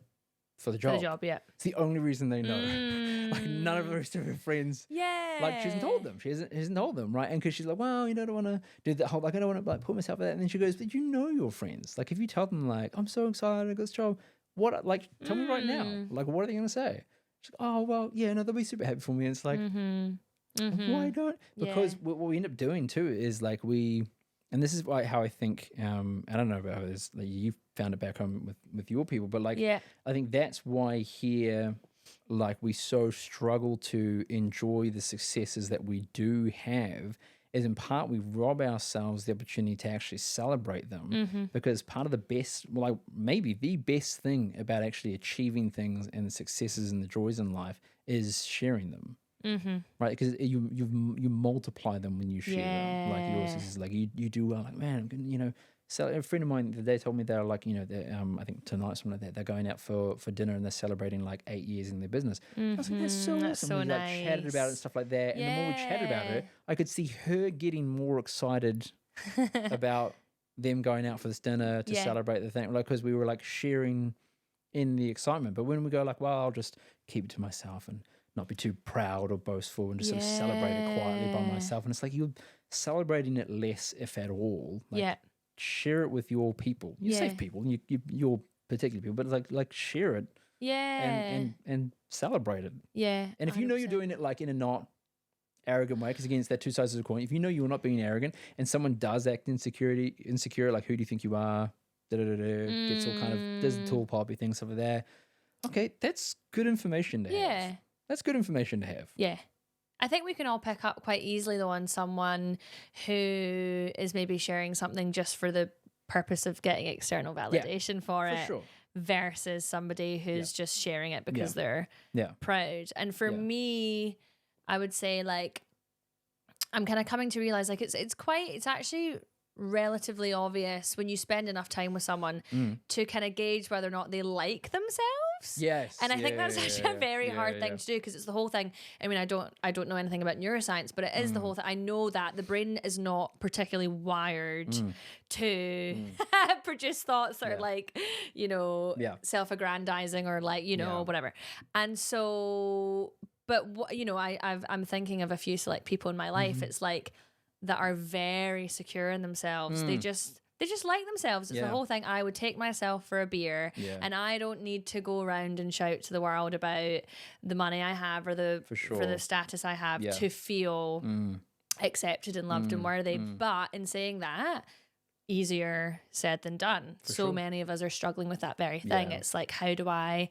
For the job, yeah. It's the only reason they know. Like none of the rest of her friends. Yeah. Like she hasn't told them. She hasn't told them, right? And because she's like, well, you know, I don't want to do that whole, like, I don't want to like put myself in that. And then she goes, but you know your friends. Like if you tell them like, I'm so excited, I got this job. What, like, tell me right now. Like, what are they going to say? She's like, oh, well, yeah, no, they'll be super happy for me. And it's like, why don't? Because what we end up doing too is like and this is how I think, I don't know about this, like you found it back home with your people, but like, I think that's why here, like we so struggle to enjoy the successes that we do have, is in part we rob ourselves the opportunity to actually celebrate them, because part of the best, well, like maybe the best thing about actually achieving things and the successes and the joys in life is sharing them. Right, because you multiply them when you share them. Like yours is like you do well. Like, man, you know. So a friend of mine the other day told me they're like, you know, I think tonight's something like that. They're going out for dinner and they're celebrating like 8 years in their business. I was like, that's so awesome. So we nice. like chatted about it and stuff like that. And the more we chatted about it, I could see her getting more excited about them going out for this dinner to celebrate the thing, like because we were like sharing in the excitement. But when we go like, well, I'll just keep it to myself and not be too proud or boastful and just sort of celebrate it quietly by myself. And it's like you're celebrating it less, if at all. Like, share it with your people, your safe people, your particular people, but like share it, and celebrate it. Yeah. And if 100%. You know you're doing it like in a not arrogant way, because again, it's that two sides of the coin. If you know you're not being arrogant, and someone does act insecure, like who do you think you are? Gets all kind of does the tall poppy things over there. Okay, that's good information to have. That's good information to have. Yeah. I think we can all pick up quite easily though on someone who is maybe sharing something just for the purpose of getting external validation for it, sure. versus somebody who's just sharing it because they're proud. And for me, I would say like I'm kind of coming to realize like it's actually relatively obvious when you spend enough time with someone to kind of gauge whether or not they like themselves. Yes. And I think that's actually a very hard thing to do, because it's the whole thing. I mean, I don't know anything about neuroscience, but it is the whole thing. I know that the brain is not particularly wired to produce thoughts that are like, you know, self-aggrandizing or like, you know, whatever. And so, but you know, I'm thinking of a few select people in my life. It's like that are very secure in themselves. They just like themselves. It's the whole thing. I would take myself for a beer and I don't need to go around and shout to the world about the money I have or for the status I have to feel accepted and loved and worthy. But in saying that, easier said than done. So many of us are struggling with that very thing. It's like, how do I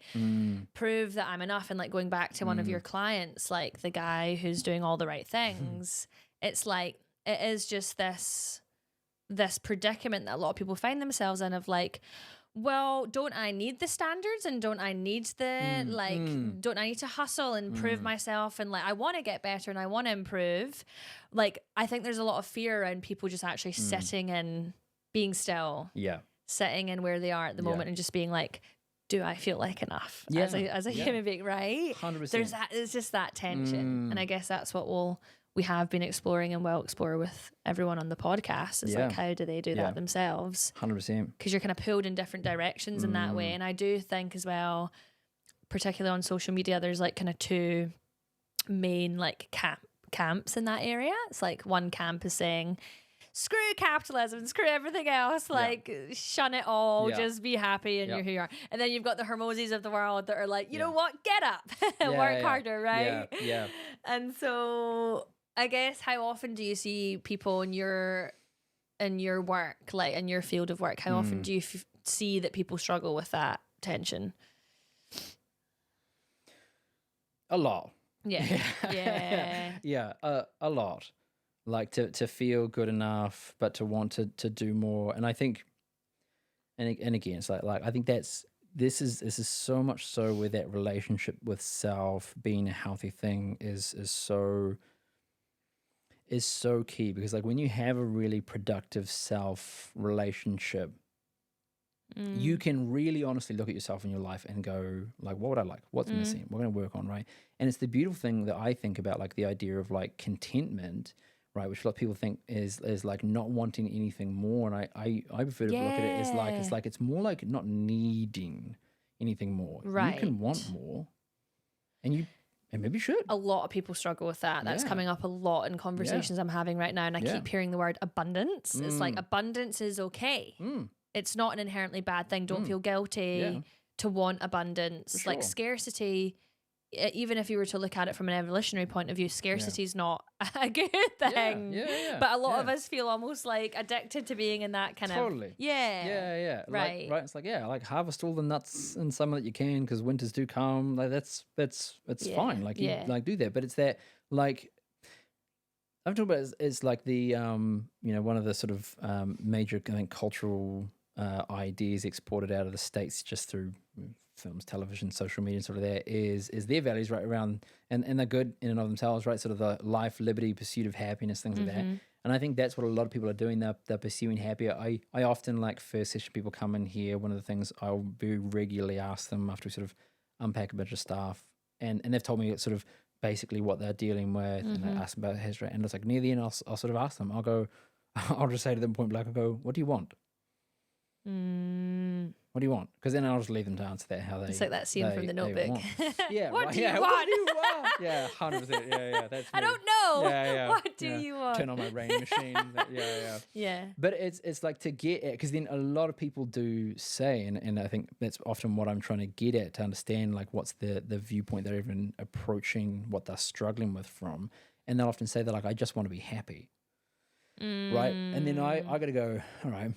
prove that I'm enough? And like going back to one of your clients, like the guy who's doing all the right things, it's like, it is just this predicament that a lot of people find themselves in of like, well, don't I need the standards and don't I need the don't I need to hustle and prove myself, and like I want to get better and I want to improve. Like I think there's a lot of fear around people just actually sitting and being still. Yeah. Sitting in where they are at the moment and just being like, do I feel like enough as a human being, right? 100%. There's just that tension. And I guess that's what we have been exploring and will explore with everyone on the podcast. It's like, how do they do that themselves? 100%. Because you're kind of pulled in different directions in that way. And I do think as well, particularly on social media, there's like kind of two main like camps in that area. It's like one camp is saying, screw capitalism, screw everything else, like shun it all, just be happy and you're who you are. And then you've got the Hermoses of the world that are like, you know what, get up, work harder, right? Yeah. And so I guess how often do you see people in your work, like in your field of work, how often do you see that people struggle with that tension? A lot. Yeah. Yeah. Yeah, a lot. Like to feel good enough, but to want to do more. And I think, and again, it's like I think this is so much so where that relationship with self being a healthy thing is so key, because like when you have a really productive self relationship, you can really honestly look at yourself in your life and go like, what would I like? What's missing? We're going to work on, right? And it's the beautiful thing that I think about, like the idea of like contentment, right? Which a lot of people think is like not wanting anything more. And I prefer to look at it as like it's more like not needing anything more. Right. You can want more, and maybe you should. A lot of people struggle with that. That's coming up a lot in conversations I'm having right now. And I keep hearing the word abundance. It's like abundance is okay. It's not an inherently bad thing. Don't feel guilty to want abundance. Sure. Like scarcity, even if you were to look at it from an evolutionary point of view, scarcity is not a good thing. Yeah. But a lot of us feel almost like addicted to being in that kind of... Yeah. Right. Right. It's like, like harvest all the nuts in summer that you can, because winters do come. Like it's fine. Like you like do that. But it's that like I'm talking about is like the one of the sort of major, I think, cultural ideas exported out of the States just through films, television, social media, and sort of that is their values right around, and they're good in and of themselves, right? Sort of the life, liberty, pursuit of happiness, things like that. And I think that's what a lot of people are doing. They're pursuing happiness. I often, like, first session people come in here, one of the things I'll very regularly ask them after we sort of unpack a bunch of stuff, and they've told me it's sort of basically what they're dealing with, and I ask them about history, and it's like near the end I'll sort of ask them, I'll just say to them point blank, I'll go, what do you want? What do you want? Because then I'll just leave them to answer that how they. It's like that scene from The Notebook. Yeah. What right, do you want? What do you want? Yeah, 100%. Yeah. That's me. I don't know. Yeah. What do you want? Turn on my rain machine. Yeah. Yeah. But it's like to get it, because then a lot of people do say, and I think that's often what I'm trying to get at, to understand like what's the viewpoint they're even approaching what they're struggling with from, and they'll often say that like, I just want to be happy, right? And then I got to go, all right,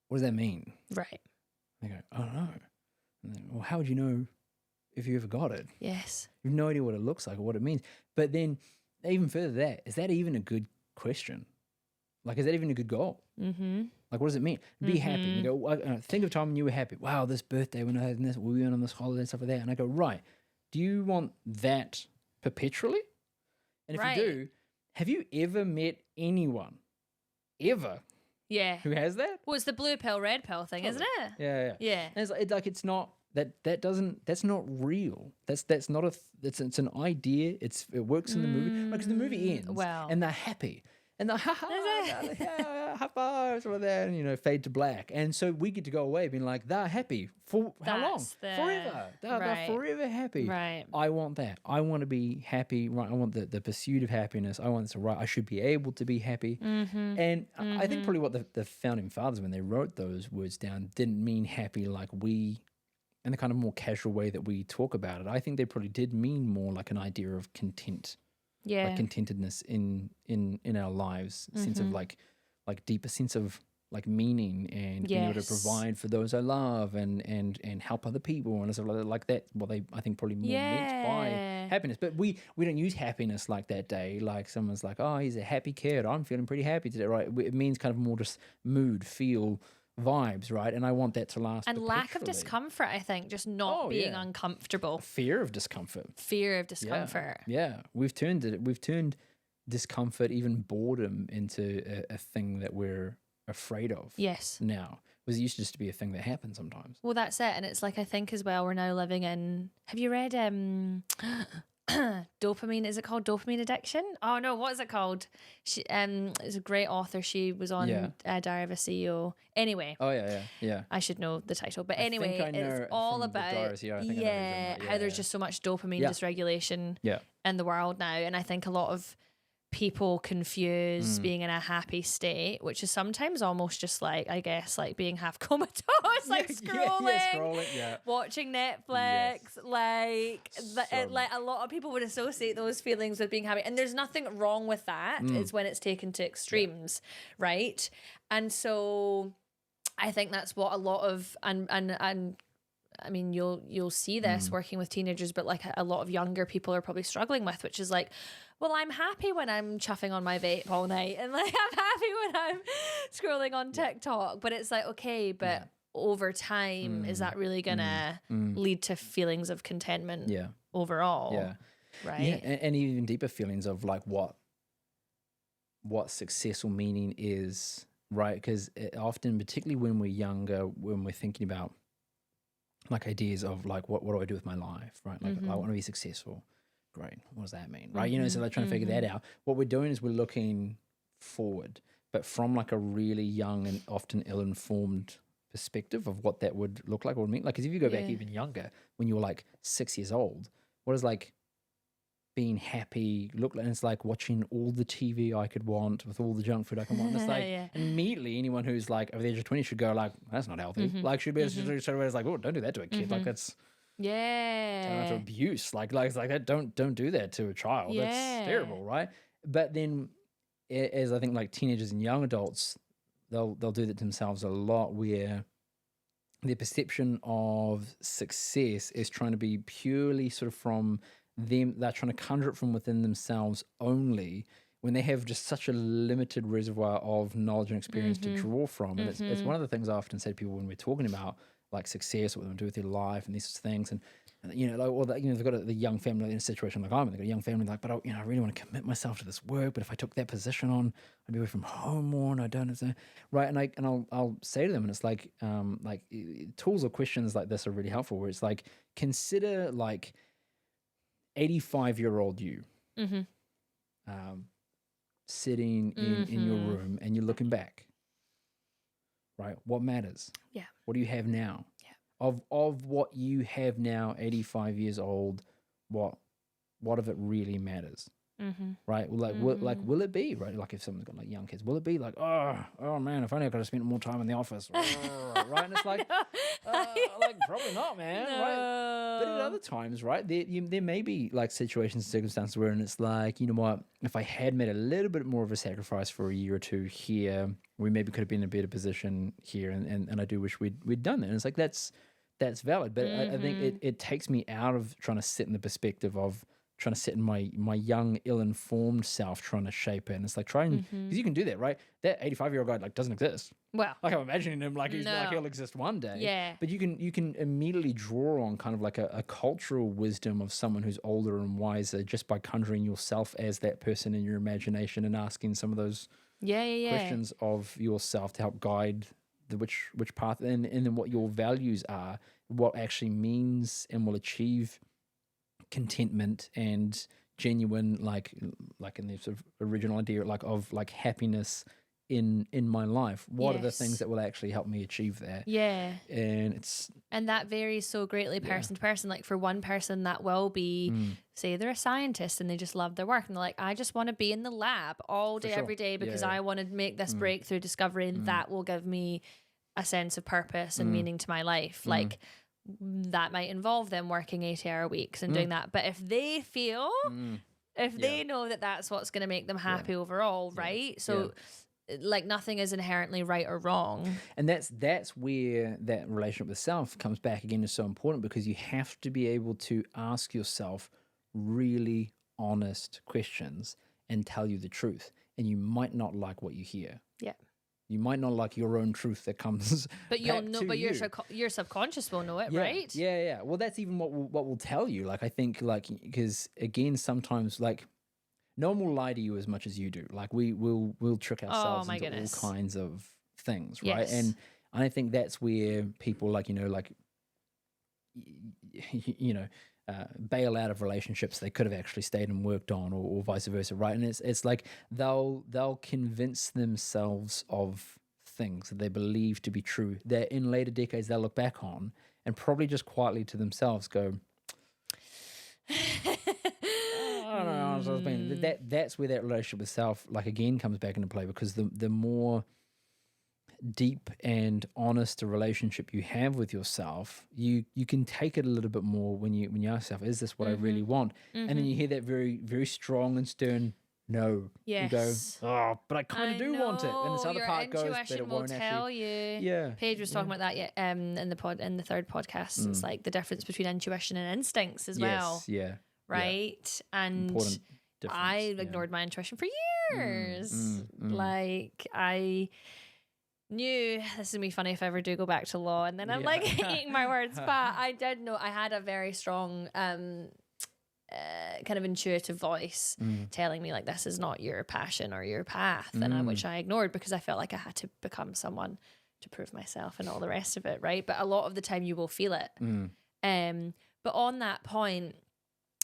what does that mean? Right. They go, I don't know. And then, well, how would you know if you ever got it? Yes. You have no idea what it looks like or what it means. But then even further than that, is that even a good question? Like, is that even a good goal? Mm-hmm. Like, what does it mean? Be happy. And you go, think of a time when you were happy. Wow, this birthday when I had this, we went on this holiday and stuff like that. And I go, right, do you want that perpetually? And if you do, have you ever met anyone, ever, who has that? Well, it's the blue pill, red pill thing, isn't it? Yeah. And it's not that's not real. That's not it's an idea. It works in the movie, because the movie ends and they're happy and they're high fives or that, and fade to black. And so we get to go away being like, they're happy for how long? Forever. They're forever happy. Right. I want that. I want to be happy. Right. I want the pursuit of happiness. I want I should be able to be happy. And I think probably what the founding fathers, when they wrote those words down, didn't mean happy like we, in the kind of more casual way that we talk about it. I think they probably did mean more like an idea of content. Yeah. Like contentedness in our lives, sense of like deeper sense of like meaning, and being able to provide for those I love and help other people and stuff like that. What they, I think, probably more meant by happiness. But we don't use happiness like that day. Like someone's like, oh, he's a happy kid. I'm feeling pretty happy today, right? It means kind of more just mood, feel, vibes, right? And I want that to last. And lack of discomfort, I think, just not being uncomfortable. Fear of discomfort. Yeah. We've turned discomfort, even boredom, into a thing that we're afraid of. Yes. Now, because it used to just be a thing that happened sometimes. Well, that's it. And it's like, I think as well, we're now living in, have you read Dopamine? Is it called Dopamine Addiction? Oh no, what is it called? She is a great author. She was on Diary of a CEO. Anyway. Oh yeah. I should know the title, but anyway, it's all about how there's just so much dopamine dysregulation in the world now, and I think a lot of people confuse being in a happy state, which is sometimes almost just like, I guess, like being half comatose, like scrolling, watching Netflix, like a lot of people would associate those feelings with being happy, and there's nothing wrong with that. It's when it's taken to extremes, right? And so I think that's what a lot of and I mean, you'll see this working with teenagers, but like a lot of younger people are probably struggling with, which is like, well, I'm happy when I'm chuffing on my vape all night, and like I'm happy when I'm scrolling on TikTok. But it's like, okay, but over time, is that really gonna lead to feelings of contentment overall? Yeah. Right. Yeah, and even deeper feelings of like what success or meaning is, right? Because often, particularly when we're younger, when we're thinking about like ideas of like what do I do with my life, right? Like I want to be successful. Great. What does that mean? Right. So like trying to figure that out. What we're doing is we're looking forward, but from like a really young and often ill-informed perspective of what that would look like or mean. Like, 'cause if you go back even younger, when you were like 6 years old, what is like being happy look like? And it's like watching all the TV I could want with all the junk food I can want. And it's like immediately anyone who's like over the age of 20 should go like, that's not healthy. Like should be straight away. It's like, oh, don't do that to a kid. Like that's to abuse. Like it's like that. Don't do that to a child. That's terrible, right? But then, as I think like teenagers and young adults, they'll do that to themselves a lot, where their perception of success is trying to be purely sort of from them. They're trying to conjure it from within themselves only, when they have just such a limited reservoir of knowledge and experience to draw from. And it's one of the things I often say to people when we're talking about like success, what they want to do with their life and these sorts of things. And you know, like, or that, you know, they've got the young family in a situation like I'm in. They've got a young family like, but I really want to commit myself to this work. But if I took that position on, I'd be away from home more, and I don't understand. Right? And I'll say to them, and it's like tools or questions like this are really helpful. Where it's like, consider like 85-year-old you, sitting in your room, and you're looking back. Right? What matters? Yeah. What do you have now? Yeah. Of what you have now, 85 years old, what of it really matters? Right? Will it be, right? Like if someone's got like young kids, will it be like, oh man, if only I could have spent more time in the office, right? And it's like, like probably not, man, right? But at other times, right, there may be like situations and circumstances where, and it's like, you know what, if I had made a little bit more of a sacrifice for a year or two here, we maybe could have been in a better position here, and I do wish we'd done that. And it's like that's valid, but I think it takes me out of trying to sit in the perspective of trying to sit in my young, ill-informed self, trying to shape it. And it's like trying, because you can do that, right? That 85-year-old guy like doesn't exist. Well, like I'm imagining him like he's like he'll exist one day. Yeah. But you can immediately draw on kind of like a cultural wisdom of someone who's older and wiser just by conjuring yourself as that person in your imagination and asking some of those questions of yourself to help guide the which path, and then what your values are, what actually means and will achieve contentment and genuine like in the sort of original idea like of like happiness in my life. What are the things that will actually help me achieve that? And that varies so greatly person to person. Like for one person that will be say they're a scientist and they just love their work and they're like, I just want to be in the lab all day every day because I want to make this breakthrough discovery and that will give me a sense of purpose and meaning to my life. Like that might involve them working 80-hour weeks and doing that. But if they feel, if they know that that's what's going to make them happy overall, right? So like nothing is inherently right or wrong. And that's where that relationship with self comes back again is so important, because you have to be able to ask yourself really honest questions and tell you the truth. And you might not like what you hear. Yeah. You might not like your own truth that comes, but you'll know. But your subconscious will know it, right? Yeah. Well, that's even what will tell you. Like I think, like because again, sometimes like no one will lie to you as much as you do. Like we'll trick ourselves into all kinds of things, right? And I think that's where people like bail out of relationships they could have actually stayed and worked on, or vice versa, right? And it's like they'll convince themselves of things that they believe to be true that in later decades they'll look back on and probably just quietly to themselves go, I was being that's where that relationship with self, like, again, comes back into play, because the more deep and honest a relationship you have with yourself, you can take it a little bit more when you ask yourself, is this what I really want? And then you hear that very, very strong and stern no. Yes. You go, oh, but I kind of do want it. And this other your part goes, but intuition it will won't tell actually. you. Yeah. Paige was talking about that in the third podcast. It's like the difference between intuition and instincts as well. Yeah. Right. And Important difference. I ignored my intuition for years. Like, I knew this is gonna be funny if I ever do go back to law, and then I'm like eating my words, but I did know I had a very strong kind of intuitive voice telling me, like, this is not your passion or your path, and which I ignored because I felt like I had to become someone to prove myself and all the rest of it, right? But a lot of the time you will feel it. But on that point,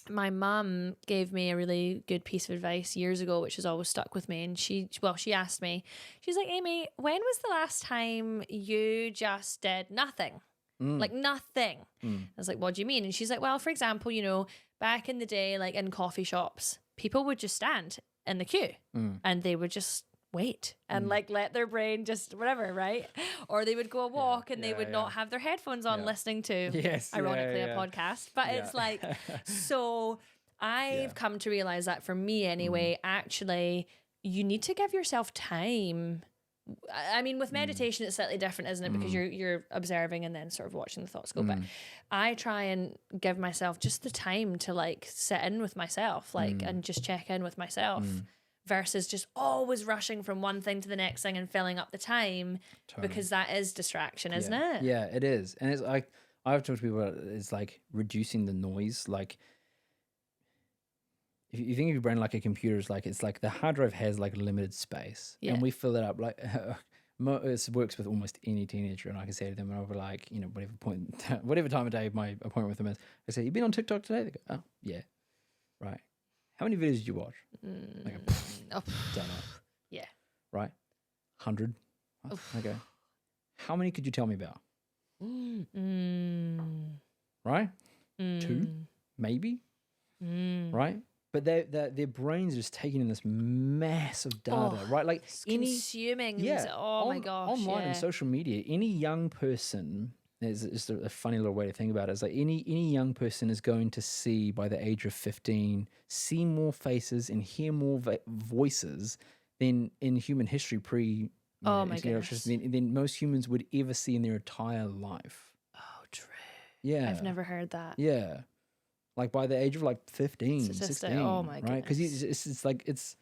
my mum gave me a really good piece of advice years ago, which has always stuck with me. And she asked me, she's like, Amy, when was the last time you just did nothing? Like, nothing. I was like, what do you mean? And she's like, well, for example, you know, back in the day, like in coffee shops, people would just stand in the queue and they would just wait and like let their brain just whatever, right? Or they would go a walk and they would not have their headphones on listening to, ironically, a podcast. But it's like, so I've come to realize that for me anyway, actually, you need to give yourself time. I mean, with meditation, it's slightly different, isn't it? Because you're observing and then sort of watching the thoughts go. But I try and give myself just the time to like sit in with myself, like, and just check in with myself, versus just always rushing from one thing to the next thing and filling up the time, because that is distraction, isn't it? Yeah, it is. And it's like, I've talked to people about it, it's like reducing the noise. Like, if you think of your brain like a computer, it's like the hard drive has like limited space, and we fill it up. Like, it works with almost any teenager, and I can say to them over, like, you know, whatever time of day my appointment with them is, I say, you been on TikTok today? They go, oh yeah, right. How many videos did you watch? Like, don't know. Yeah. Right. 100. Okay. How many could you tell me about? Right. 2, maybe. Right. But their brains are just taking in this massive data, right? Like consuming. My gosh. Online and social media, any young person, is just a funny little way to think about it. It's like any young person is going to see, by the age of 15, see more faces and hear more voices than in human history than most humans would ever see in their entire life. Oh, true. Yeah. I've never heard that. Yeah. Like by the age of like 15, 16. Oh my goodness. Right? Because it's like, it's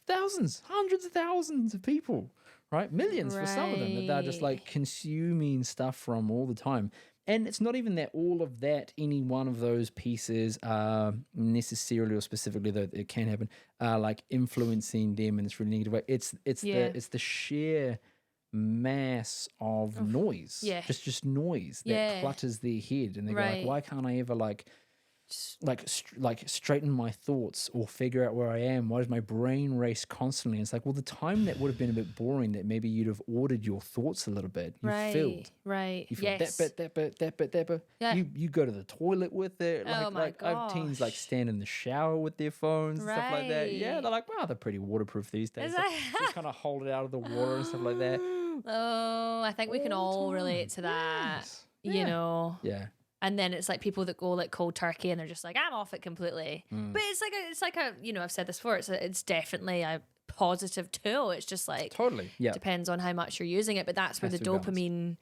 thousands, hundreds of thousands of people, right? Millions for some of them, that they're just like consuming stuff from all the time. And it's not even that all of that, any one of those pieces are necessarily or specifically, though it can happen, like influencing them in this really negative way. It's the sheer mass of noise. Yeah. Just noise that clutters their head, and they go like, why can't I ever like straighten my thoughts or figure out where I am? Why does my brain race constantly? And it's like, well, the time that would have been a bit boring, that maybe you'd have ordered your thoughts a little bit. You filled. Right. You filled that bit. Yeah. You go to the toilet with it. Like, I have teens like stand in the shower with their phones and stuff like that. Yeah, they're like, wow, they're pretty waterproof these days. Just kind of hold it out of the water and stuff like that. Oh, I think we can all relate to that. Yes. You know. Yeah. And then it's like people that go like cold turkey and they're just like, I'm off it completely. But it's like a, you know, I've said this before, it's definitely a positive tool. It's just like, totally, yeah, depends on how much you're using it. But that's where the dopamine,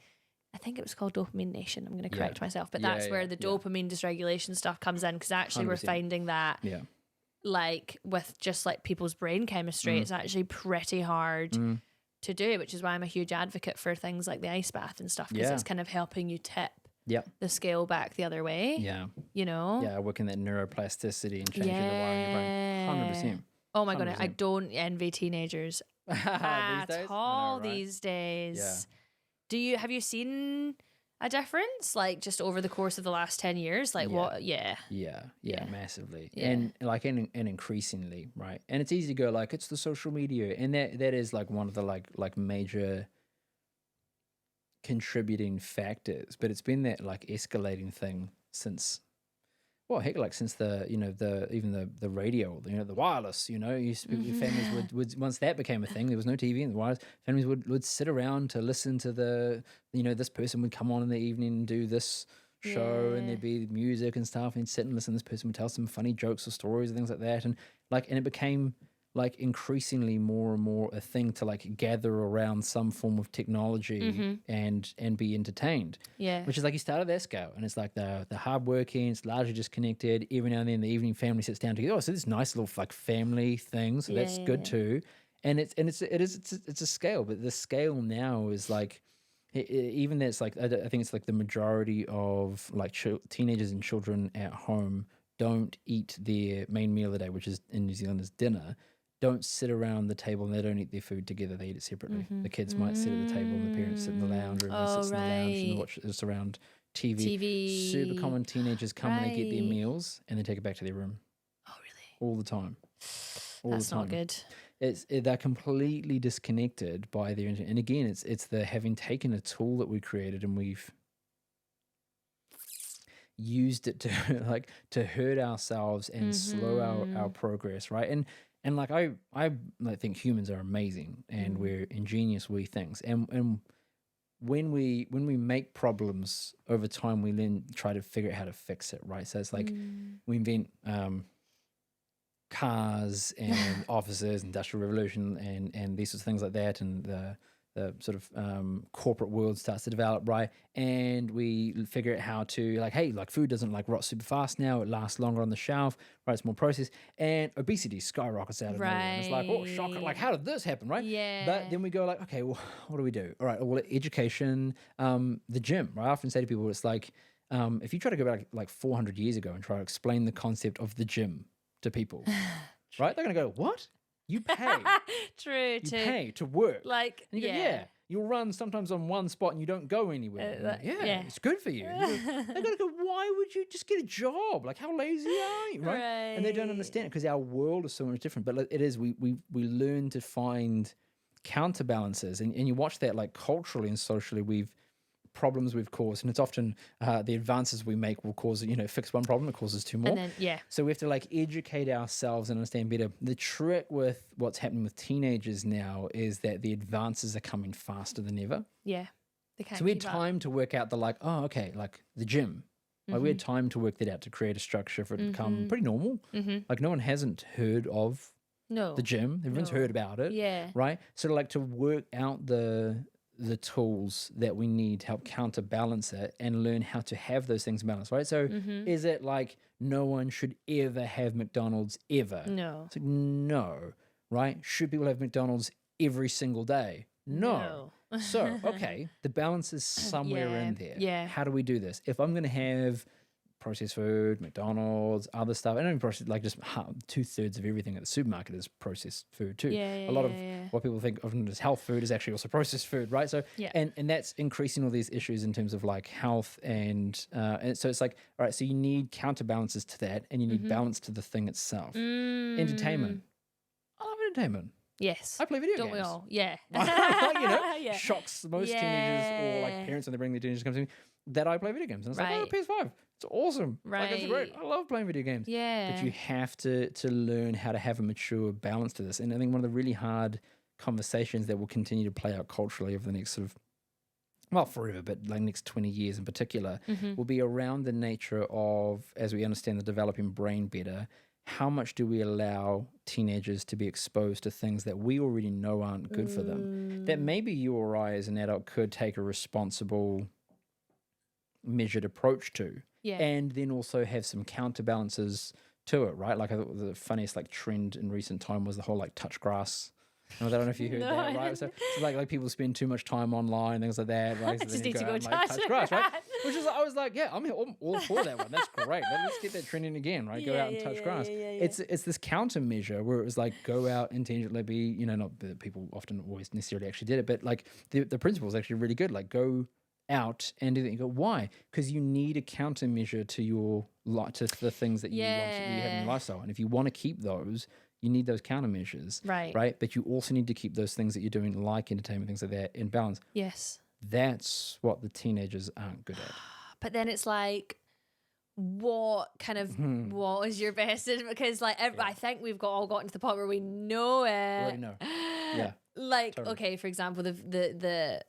I think it was called Dopamine Nation. I'm going to correct myself, but that's where the dopamine dysregulation stuff comes in, because actually 100%. We're finding that like with just like people's brain chemistry, it's actually pretty hard to do, which is why I'm a huge advocate for things like the ice bath and stuff, because it's kind of helping you tip the scale back the other way. Yeah. You know? Yeah, working that neuroplasticity and changing the wiring of your brain. 100%. Oh my God, I don't envy teenagers at all these days. Yeah. Have you seen a difference, like just over the course of the last 10 years? Like what? Yeah, massively. Yeah. And like, and increasingly, right? And it's easy to go like, it's the social media. And that is like one of the like major contributing factors, but it's been that like escalating thing since well, heck, like since the radio, the wireless, used to be, families would once that became a thing, there was no TV and the wireless, families would sit around to listen to this person would come on in the evening and do this show, and there'd be music and stuff, and sit and listen. This person would tell some funny jokes or stories and things like that, and it became like increasingly more and more a thing to like gather around some form of technology and be entertained. Yeah. Which is like you start at that scale, and it's like the hardworking, it's largely disconnected. Every now and then the evening family sits down together. Oh, so this nice little like family thing. So that's good too. And it's a scale, but the scale now is like even that's like I think it's like the majority of like teenagers and children at home don't eat their main meal of the day, which is in New Zealand is dinner. Don't sit around the table and they don't eat their food together. They eat it separately. The kids might sit at the table and the parents sit in the lounge room and sits in the lounge and watch this around TV. Super common. Teenagers come and they get their meals and they take it back to their room. Oh, really? All the time. That's not good. They're completely disconnected by their internet. And again, it's the having taken a tool that we created and we've used it to hurt ourselves and slow our progress, right? And like I think humans are amazing and we're ingenious things. And when we make problems over time, we then try to figure out how to fix it, right? So it's like we invent cars and offices, industrial revolution and these sorts of things like that, and the sort of corporate world starts to develop, right? And we figure out how to like, hey, like food doesn't like rot super fast now. It lasts longer on the shelf, right? It's more processed. And obesity skyrockets out of nowhere. And it's like, oh, shock. Like, how did this happen, right? Yeah. But then we go like, okay, well, what do we do? All right, well, education, the gym, right? I often say to people, it's like, if you try to go back like 400 years ago and try to explain the concept of the gym to people, right? They're going to go, what? You pay. True. You pay to work. Like, and you go, you'll run sometimes on one spot and you don't go anywhere. It's good for you. They're going to go, why would you just get a job? Like, how lazy are you? Right? And they don't understand it because our world is so much different. But it is, we learn to find counterbalances. And you watch that like culturally and socially, problems we've caused, and it's often the advances we make will cause fix one problem, it causes two more. And then, so we have to like educate ourselves and understand better. The trick with what's happening with teenagers now is that the advances are coming faster than ever. They can't so we had keep time up. to work out like the gym. Like we had time to work that out to create a structure for it to become pretty normal. Like no one hasn't heard of the gym. Everyone's heard about it. Right. So like to work out the tools that we need to help counterbalance it and learn how to have those things balanced, right? So is it like no one should ever have McDonald's ever? No. It's like, no, right? Should people have McDonald's every single day? No. So, okay, the balance is somewhere in there. Yeah. How do we do this? If I'm going to have processed food, McDonald's, other stuff. I don't even process, like just 2/3 of everything at the supermarket is processed food too. A lot of what people think of as health food is actually also processed food, right? So, and that's increasing all these issues in terms of like health and so it's like, all right, so you need counterbalances to that and you need balance to the thing itself. Entertainment. I love entertainment. Yes. I play video games. Don't we all? Yeah. Shocks most teenagers or like parents when they bring their teenagers come to me that I play video games. And it's like, oh, PS5. It's awesome. Like, it's great. I love playing video games. Yeah. But you have to learn how to have a mature balance to this. And I think one of the really hard conversations that will continue to play out culturally over the next sort of, well, forever, but like next 20 years in particular, will be around the nature of, as we understand the developing brain better, how much do we allow teenagers to be exposed to things that we already know aren't good for them? That maybe you or I as an adult could take a responsible, measured approach to. And then also have some counterbalances to it, right? Like I thought the funniest like trend in recent time was the whole like touch grass. I don't know if you heard that, right? So like people spend too much time online, things like that, right? So just then need to go touch grass, right? Which is, I was like, yeah, I'm all for that one. That's great. Let's get that trending again, right? Go out and touch grass. It's this countermeasure where it was like go out and tangibly be, not that people often always necessarily actually did it, but like the principle is actually really good. Like go out and do that. You go, why? Because you need a countermeasure to your to the things that you want that you have in your lifestyle, and if you want to keep those, you need those countermeasures, right? But you also need to keep those things that you're doing, like entertainment, things like that, in balance. Yes, that's what the teenagers aren't good at. But then it's like, what kind of what is your best? Because like I think we've all gotten to the point where we know it. Already know. Yeah. Like Totally. okay, for example, the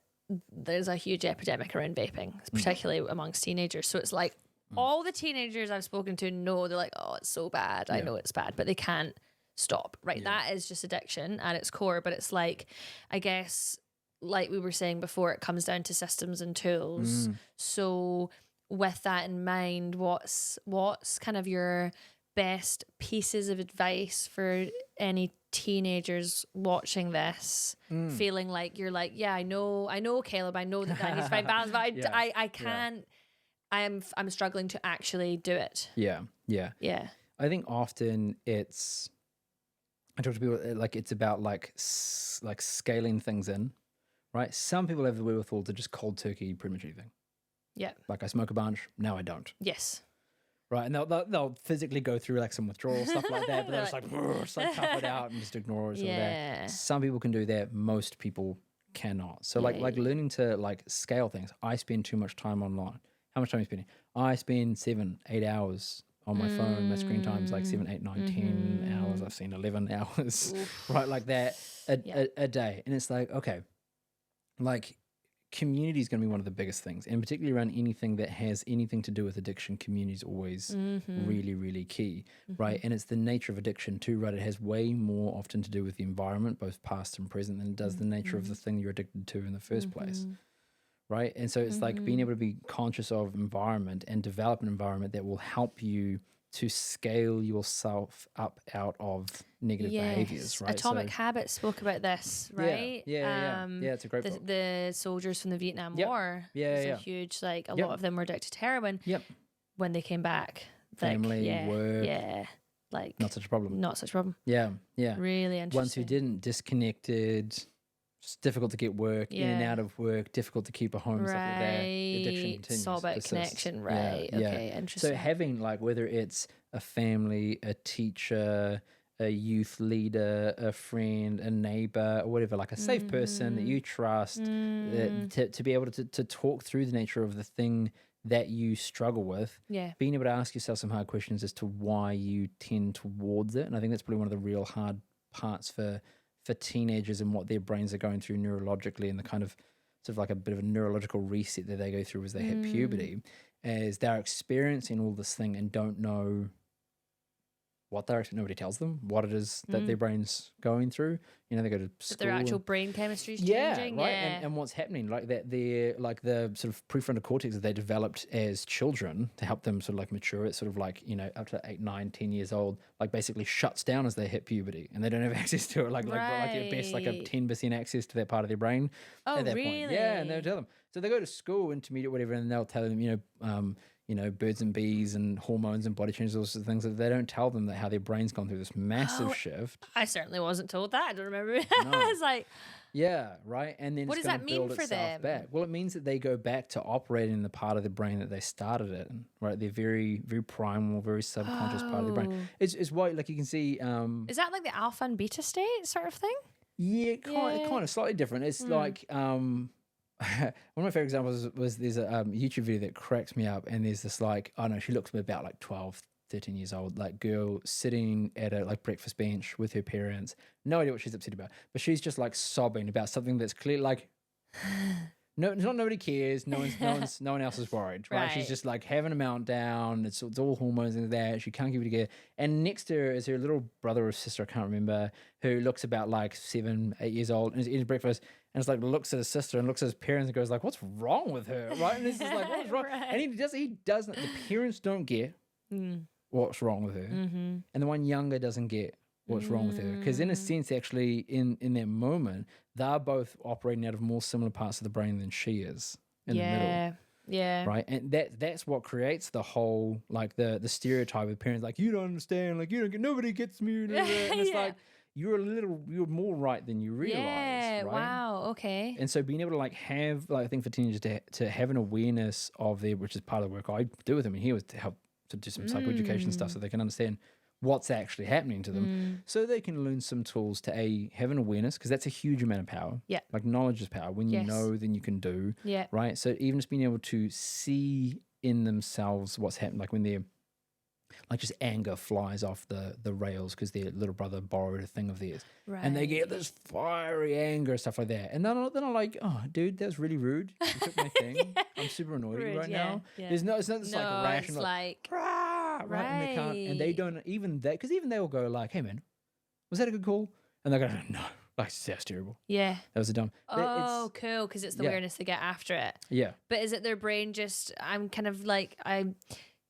there's a huge epidemic around vaping, particularly amongst teenagers. So it's like all the teenagers I've spoken to know, they're like, oh, it's so bad. I know it's bad, but they can't stop. Right. That is just addiction at its core. But it's like, I guess, like we were saying before, it comes down to systems and tools. So with that in mind, what's kind of your best pieces of advice for any teenagers watching this, feeling like you're like, yeah, I know Caleb, I know that needs to find balance, but I can't. I'm struggling to actually do it. Yeah. I think often I talk to people like it's about like scaling things in, right? Some people have the wherewithal to just cold turkey pretty much anything. Yeah. Like I smoke a bunch, now I don't. Yes. Right, and they'll physically go through like some withdrawal stuff like that, but they're just like tough it out and just ignore it. That. Some people can do that. Most people cannot. So like learning to like scale things. I spend too much time online. How much time are you spending? I spend 7-8 hours on my phone. My screen time is like 7, 8, 9, 10 hours. I've seen 11 hours, right, like that a day. And it's like, okay, like community is going to be one of the biggest things, and particularly around anything that has anything to do with addiction. Community is always really, really key, right? And it's the nature of addiction too, right? It has way more often to do with the environment, both past and present, than it does the nature of the thing you're addicted to in the first place, right? And so it's like being able to be conscious of environment and develop an environment that will help you to scale yourself up out of negative behaviors, right? Atomic Habits spoke about this, right? Yeah, it's a great book. The soldiers from the Vietnam War. Yeah. A huge, like, a lot of them were addicted to heroin. Yep. When they came back. Family, work. Yeah. Like, not such a problem. Not such a problem. Yeah. Really interesting. Ones who didn't, disconnected. It's difficult to get work, in and out of work, difficult to keep a home, stuff like that. Addiction continues. It's all about connection, right? Okay, interesting. So having like, whether it's a family, a teacher, a youth leader, a friend, a neighbor, or whatever, like a safe person that you trust, to be able to talk through the nature of the thing that you struggle with, being able to ask yourself some hard questions as to why you tend towards it. And I think that's probably one of the real hard parts for teenagers and what their brains are going through neurologically, and the kind of sort of like a bit of a neurological reset that they go through as they hit puberty, as they're experiencing all this thing and don't know what they're actually, nobody tells them what it is that their brain's going through. You know, they go to school. Their actual brain chemistry is changing. Right. And what's happening, like that, they're like the sort of prefrontal cortex that they developed as children to help them sort of like mature. It's sort of like, you know, up to 8, 9, 10 years old, like basically shuts down as they hit puberty, and they don't have access to it. Like at best, like a 10% access to that part of their brain at that point. Yeah, and they'll tell them. So they go to school, intermediate, whatever, and they'll tell them, you know, birds and bees and hormones and body changes, those sorts of things, that they don't tell them that how their brain's gone through this massive shift. I certainly wasn't told that. I don't remember. It's like, yeah, right. And then what does that mean for them? Back. Well, it means that they go back to operating in the part of the brain that they started in, right? They're very, very primal, very subconscious part of the brain. It's why, like, you can see. Is that like the alpha and beta state sort of thing? Yeah, kind of slightly different. It's like one of my favorite examples was there's a YouTube video that cracks me up, and there's this like, I don't know, she looks about like 12, 13 years old, like girl sitting at a like breakfast bench with her parents. No idea what she's upset about, but she's just like sobbing about something that's clearly like, no, it's not, nobody cares. No one else is worried, right? She's just like having a meltdown. It's all hormones and that. She can't keep it together. And next to her is her little brother or sister, I can't remember, who looks about like 7, 8 years old and is eating breakfast. And it's like looks at his sister and looks at his parents and goes like, "What's wrong with her?" Right? And this is like, "What's wrong?" And he doesn't. The parents don't get what's wrong with her, and the one younger doesn't get what's wrong with her, because in a sense, actually, in that moment, they're both operating out of more similar parts of the brain than she is in the middle. Yeah. Right. And that's what creates the whole, like the stereotype of parents, like, you don't understand, like, you don't get, nobody gets me. And it's like, you're more right than you realize. Yeah. Right? Wow. Okay. And so being able to like have, like, I think for teenagers to have an awareness of their, which is part of the work I do with them, and here was to help to do some psychoeducation stuff so they can understand what's actually happening to them, so they can learn some tools to have an awareness, because that's a huge amount of power. Yeah. Like knowledge is power. When you know, then you can do. Yeah. Right. So even just being able to see in themselves what's happened, like when they're like just anger flies off the rails because their little brother borrowed a thing of theirs, and they get this fiery anger and stuff like that, and they're not like, oh dude, that was really rude, you took my thing, I'm super annoyed at you right now. There's no, it's not just like rational, it's like rah, right, and they can't, and they don't even that, because even they'll go like, hey man, was that a good call? And they're going, no, like that's terrible. Yeah. That was a dumb. Oh, cool, because it's the awareness to get after it. Yeah. But is it their brain just, I'm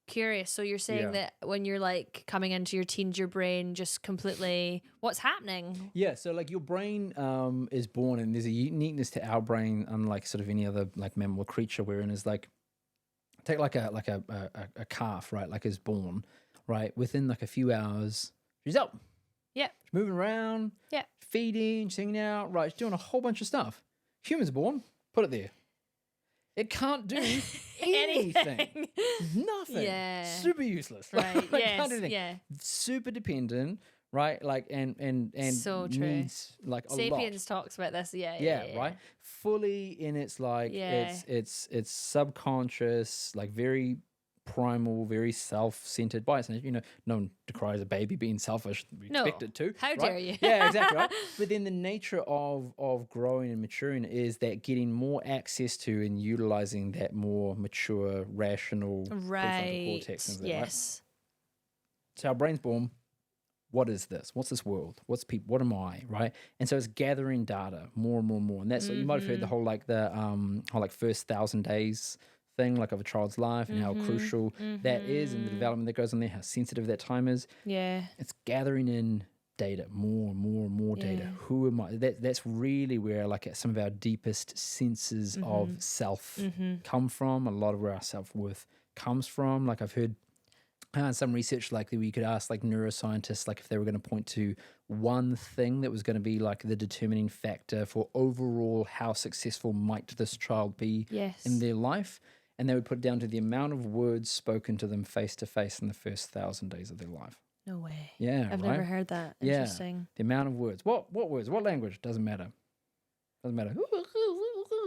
curious. So you're saying that when you're like coming into your teens, your brain just completely, what's happening? Yeah. So like your brain is born, and there's a uniqueness to our brain, unlike sort of any other like mammal creature, wherein is like, take like a calf, right? Like is born, right? Within like a few hours, she's up. Yeah. She's moving around. Yeah. Feeding, singing out, right? She's doing a whole bunch of stuff. Humans are born, put it there. It can't do anything. Nothing. Yeah. Super useless. Right. Can't do anything. Yeah. Super dependent, right? Like and so true. Needs like a Sapiens lot. talks about this. Yeah, right. Fully in its like it's subconscious, like very primal, very self-centered by its nature. You know, no one decries a baby being selfish. We expect it to. How right? dare you? Yeah, exactly, right? But then the nature of growing and maturing is that getting more access to and utilizing that more mature, rational prefrontal cortex. And yes. Right? So our brain's born. What is this? What's this world? What's people? What am I? Right? And so it's gathering data more and more and more. And that's you might have heard the whole like the whole like first 1,000 days thing, like of a child's life, and how crucial that is, and the development that goes on there, how sensitive that time is. Yeah, it's gathering in data, more and more and more data. Who am I? That's really where like some of our deepest senses of self come from. A lot of where our self-worth comes from. Like I've heard some research like that we could ask like neuroscientists like if they were going to point to one thing that was going to be like the determining factor for overall how successful might this child be in their life. And they would put it down to the amount of words spoken to them face to face in the first 1,000 days of their life. No way. Yeah, I've never heard that. Interesting. The amount of words. What words? What language? Doesn't matter. Doesn't matter.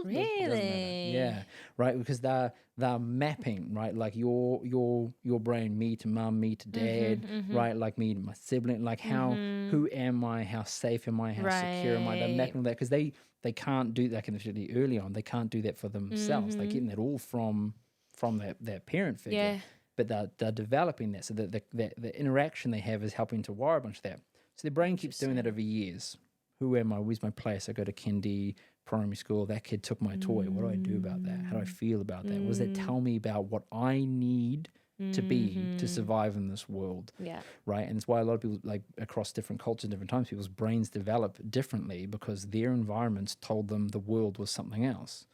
Really? Doesn't matter. Yeah, right. Because they're mapping, right? Like your brain, me to mum, me to dad, right? Like me to my sibling. Like who am I? How safe am I? How secure am I? They're mapping that because they can't do that, particularly early on. They can't do that for themselves. They're getting that all from that parent figure. Yeah. But they're developing that. So the interaction they have is helping to wire a bunch of that. So their brain keeps doing that over years. Who am I? Where's my place? I go to kindy, primary school. That kid took my toy. What do I do about that? How do I feel about that? What does that tell me about what I need to be to survive in this world? Yeah. Right. And it's why a lot of people, like across different cultures, different times, people's brains develop differently because their environments told them the world was something else.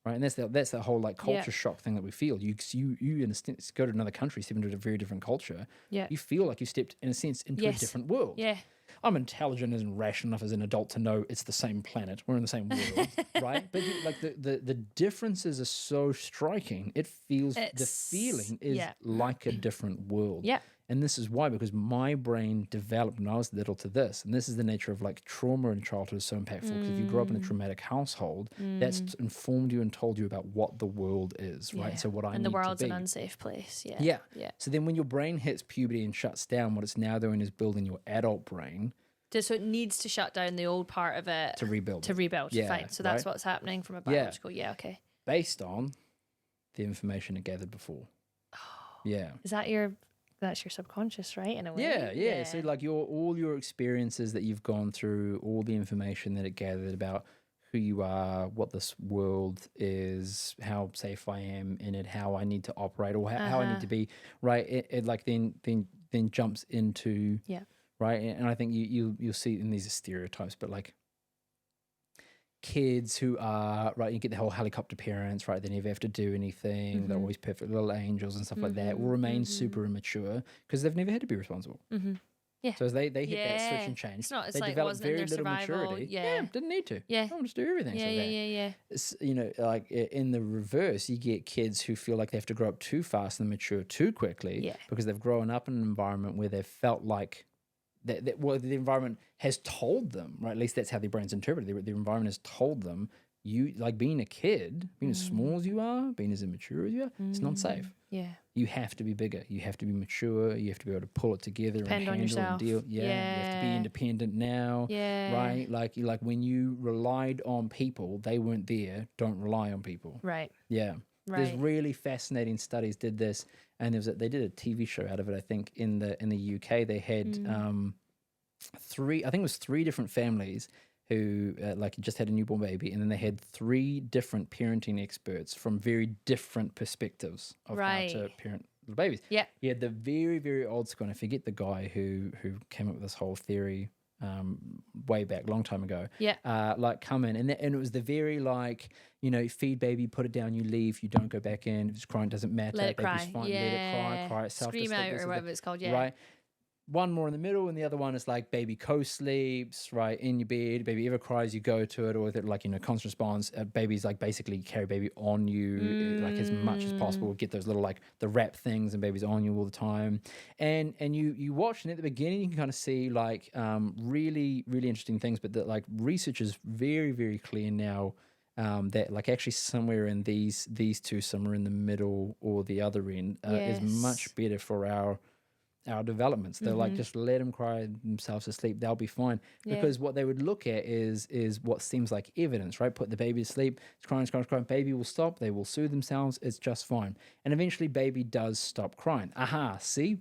Right. And that's that whole like culture shock thing that we feel. You in a sense go to another country, step into a very different culture. Yeah. You feel like you stepped in a sense into a different world. Yeah. I'm intelligent and rational enough as an adult to know it's the same planet. We're in the same world, right? But like the differences are so striking. The feeling is like a different world. Yeah. And this is why, because my brain developed when I was little to this. And this is the nature of like trauma in childhood is so impactful. Because if you grow up in a traumatic household, that's informed you and told you about what the world is, right? So what I need to be. And the world's an unsafe place. Yeah. Yeah. Yeah. So then when your brain hits puberty and shuts down, what it's now doing is building your adult brain. So it needs to shut down the old part of it. To rebuild. Yeah, fine. So that's what's happening from a biological. Yeah, okay. Based on the information it gathered before. Oh. Yeah. That's your subconscious, right? In a way. Yeah. So like all your experiences that you've gone through, all the information that it gathered about who you are, what this world is, how safe I am in it, how I need to operate, or how I need to be, right? It like then jumps into right, and I think you'll see, and these are stereotypes, but like kids who are, right, you get the whole helicopter parents, right, they never have to do anything, they're always perfect little angels and stuff like that, will remain super immature because they've never had to be responsible. Yeah. So as they hit that switch and change, they like develop very little survival. maturity. Yeah, didn't need to. Yeah. I'll just do everything. Yeah. It's, like in the reverse, you get kids who feel like they have to grow up too fast and mature too quickly because they've grown up in an environment where they've felt like the environment has told them, right? At least that's how their brains interpret it. The environment has told them you like being a kid, being as small as you are, being as immature as you are, it's not safe. Yeah. You have to be bigger. You have to be mature. You have to be able to pull it together Depend and on handle yourself. and deal. Yeah, you have to be Yeah. independent now. Yeah. Right? Like when you relied on people, they weren't there. Don't rely on people. Right. Yeah. There's Right. really fascinating studies did this, and they did a TV show out of it. I think in the UK they had three different families who like just had a newborn baby, and then they had three different parenting experts from very different perspectives of how to parent little babies. Yeah. You had the very, very old school, and I forget the guy who came up with this whole theory way back, long time ago. Yeah. Like come in, and it was the very like, feed baby, put it down, you leave, you don't go back in. If it's crying, doesn't matter. Let it Baby's cry. fine. Yeah. Let it cry itself. Scream out or whatever it's called. Yeah. Right. One more in the middle, and the other one is like baby co-sleeps, right, in your bed. Baby ever cries, you go to it, or if it like, constant response. Babies like basically carry baby on you like as much as possible. Get those little like the wrap things, and baby's on you all the time. And you watch, and at the beginning you can kind of see like really, really interesting things, but that like research is very, very clear now. That like actually somewhere in these two, somewhere in the middle or the other end, is much better for our developments. They're like, just let them cry themselves to sleep, they'll be fine. Because what they would look at is what seems like evidence, right? Put the baby to sleep, it's crying, baby will stop, they will soothe themselves, it's just fine. And eventually baby does stop crying. Aha, see?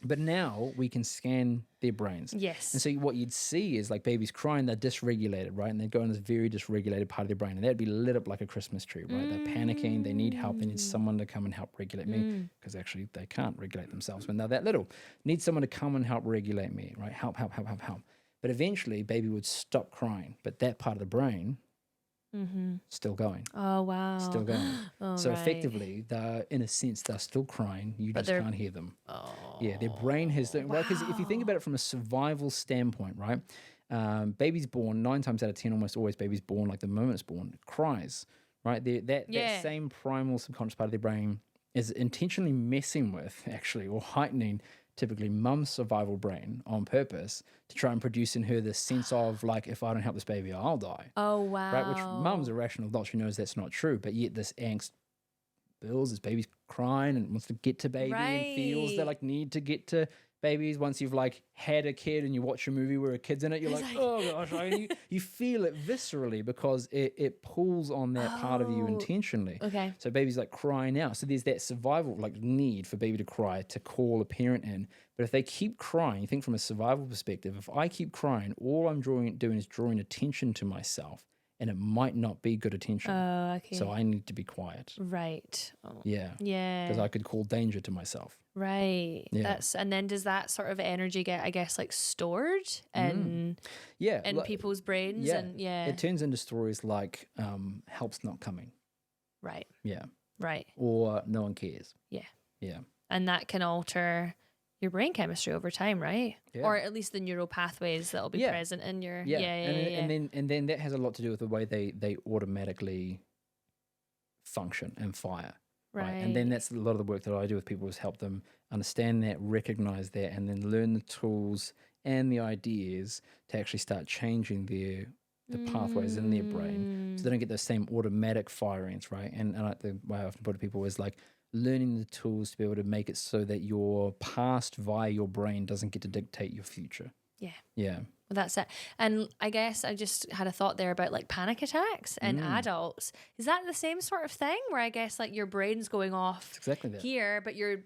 But now we can scan their brains. Yes. And so what you'd see is like babies crying, they're dysregulated, right? And they go in this very dysregulated part of their brain, and that'd be lit up like a Christmas tree, right? They're panicking, they need help, they need someone to come and help regulate me, because actually they can't regulate themselves when they're that little. Need someone to come and help regulate me, right? Help. But eventually baby would stop crying, but that part of the brain still going. Oh, wow. Still going. Oh, So right. effectively, in a sense, they're still crying. You just can't hear them. Oh. Yeah, their brain has, right? Because if you think about it from a survival standpoint, right? Baby's born 9 times out of 10, almost always baby's born, like the moment it's born, cries, right? That same primal subconscious part of their brain is intentionally messing with, actually, or heightening typically mum's survival brain on purpose to try and produce in her this sense of like, if I don't help this baby, I'll die. Oh, wow. Right? Which mum's a rational adult. She knows that's not true, but yet this angst builds. This baby's crying and wants to get to baby and feels that like need to get to babies. Once you've like had a kid and you watch a movie where a kid's in it, you're like, oh gosh, right? you feel it viscerally because it pulls on that part of you intentionally. Okay. So baby's like crying out. So there's that survival like need for baby to cry to call a parent in. But if they keep crying, you think from a survival perspective, if I keep crying, all I'm doing is drawing attention to myself, and it might not be good attention. Okay. So I need to be quiet. Right. Oh. Yeah. Yeah. Because I could call danger to myself. Right. Yeah. And then does that sort of energy get, I guess, like stored in people's brains? Yeah. And It turns into stories like help's not coming. Right. Yeah. Right. Or no one cares. Yeah. Yeah. And that can alter your brain chemistry over time, right? Yeah. Or at least the neural pathways that'll be present in your And then that has a lot to do with the way they automatically function and fire. Right. And then that's a lot of the work that I do with people is help them understand that, recognize that, and then learn the tools and the ideas to actually start changing the pathways in their brain so they don't get those same automatic firings, right? And like the way I often put it to people is like learning the tools to be able to make it so that your past via your brain doesn't get to dictate your future. Yeah. Yeah. Well, that's it. And I guess I just had a thought there about like panic attacks in adults. Is that the same sort of thing where I guess like your brain's going off It's exactly that. here, but you're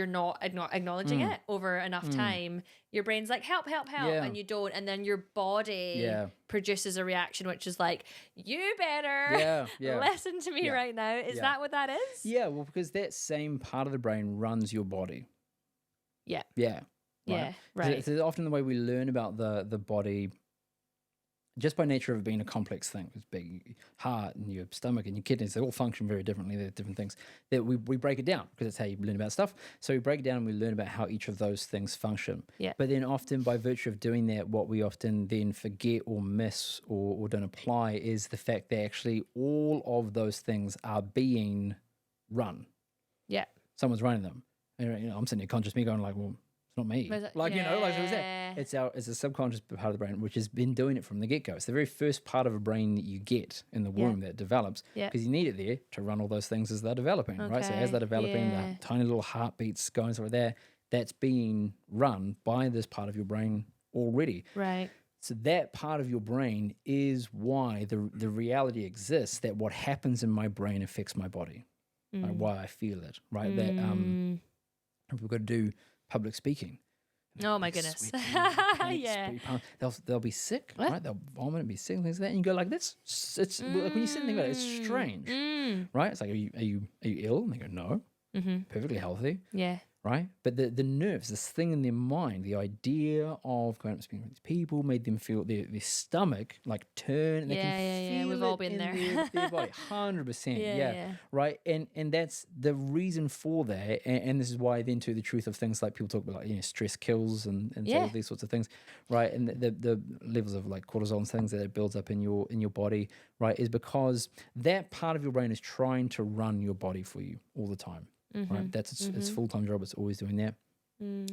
not acknowledging it over enough time? Your brain's like help, Yeah. and you don't, and then your body produces a reaction which is like, you better listen to me right now. Is that what that is? Yeah, well, because that same part of the brain runs your body. Yeah. Yeah. Yeah, right. So often the way we learn about the body, just by nature of it being a complex thing, it's big heart and your stomach and your kidneys, they all function very differently. They're different things that we break it down because that's how you learn about stuff. So we break it down and we learn about how each of those things function. Yeah. But then often by virtue of doing that, what we often then forget or miss or don't apply is the fact that actually all of those things are being run. Yeah. Someone's running them. And, I'm sitting here conscious me going like, well, It's not me. Like, you know, like so it's a subconscious part of the brain which has been doing it from the get-go. It's the very first part of a brain that you get in the womb that develops because you need it there to run all those things as they're developing, right? So as they're developing, the tiny little heartbeats going over there, that's being run by this part of your brain already. Right. So that part of your brain is why the reality exists, that what happens in my brain affects my body, like why I feel it, right? That we've got to do public speaking. Oh my goodness. Yeah. They'll be sick, right? They'll vomit and be sick and things like that. And you go like this. It's like when you sit and think about it, it's strange, right? It's like, are you ill? And they go, no, perfectly healthy. Yeah. Right? But the nerves, this thing in their mind, the idea of going up and speaking with these people made them feel their stomach like turn. And they can feel We've all been there. Their body, 100%. Yeah. Right? And that's the reason for that. And this is why then too the truth of things like people talk about, like, you know, stress kills and all these sorts of things, right? And the levels of like cortisol and things that it builds up in your body, right, is because that part of your brain is trying to run your body for you all the time. Right, that's its full-time job. It's always doing that.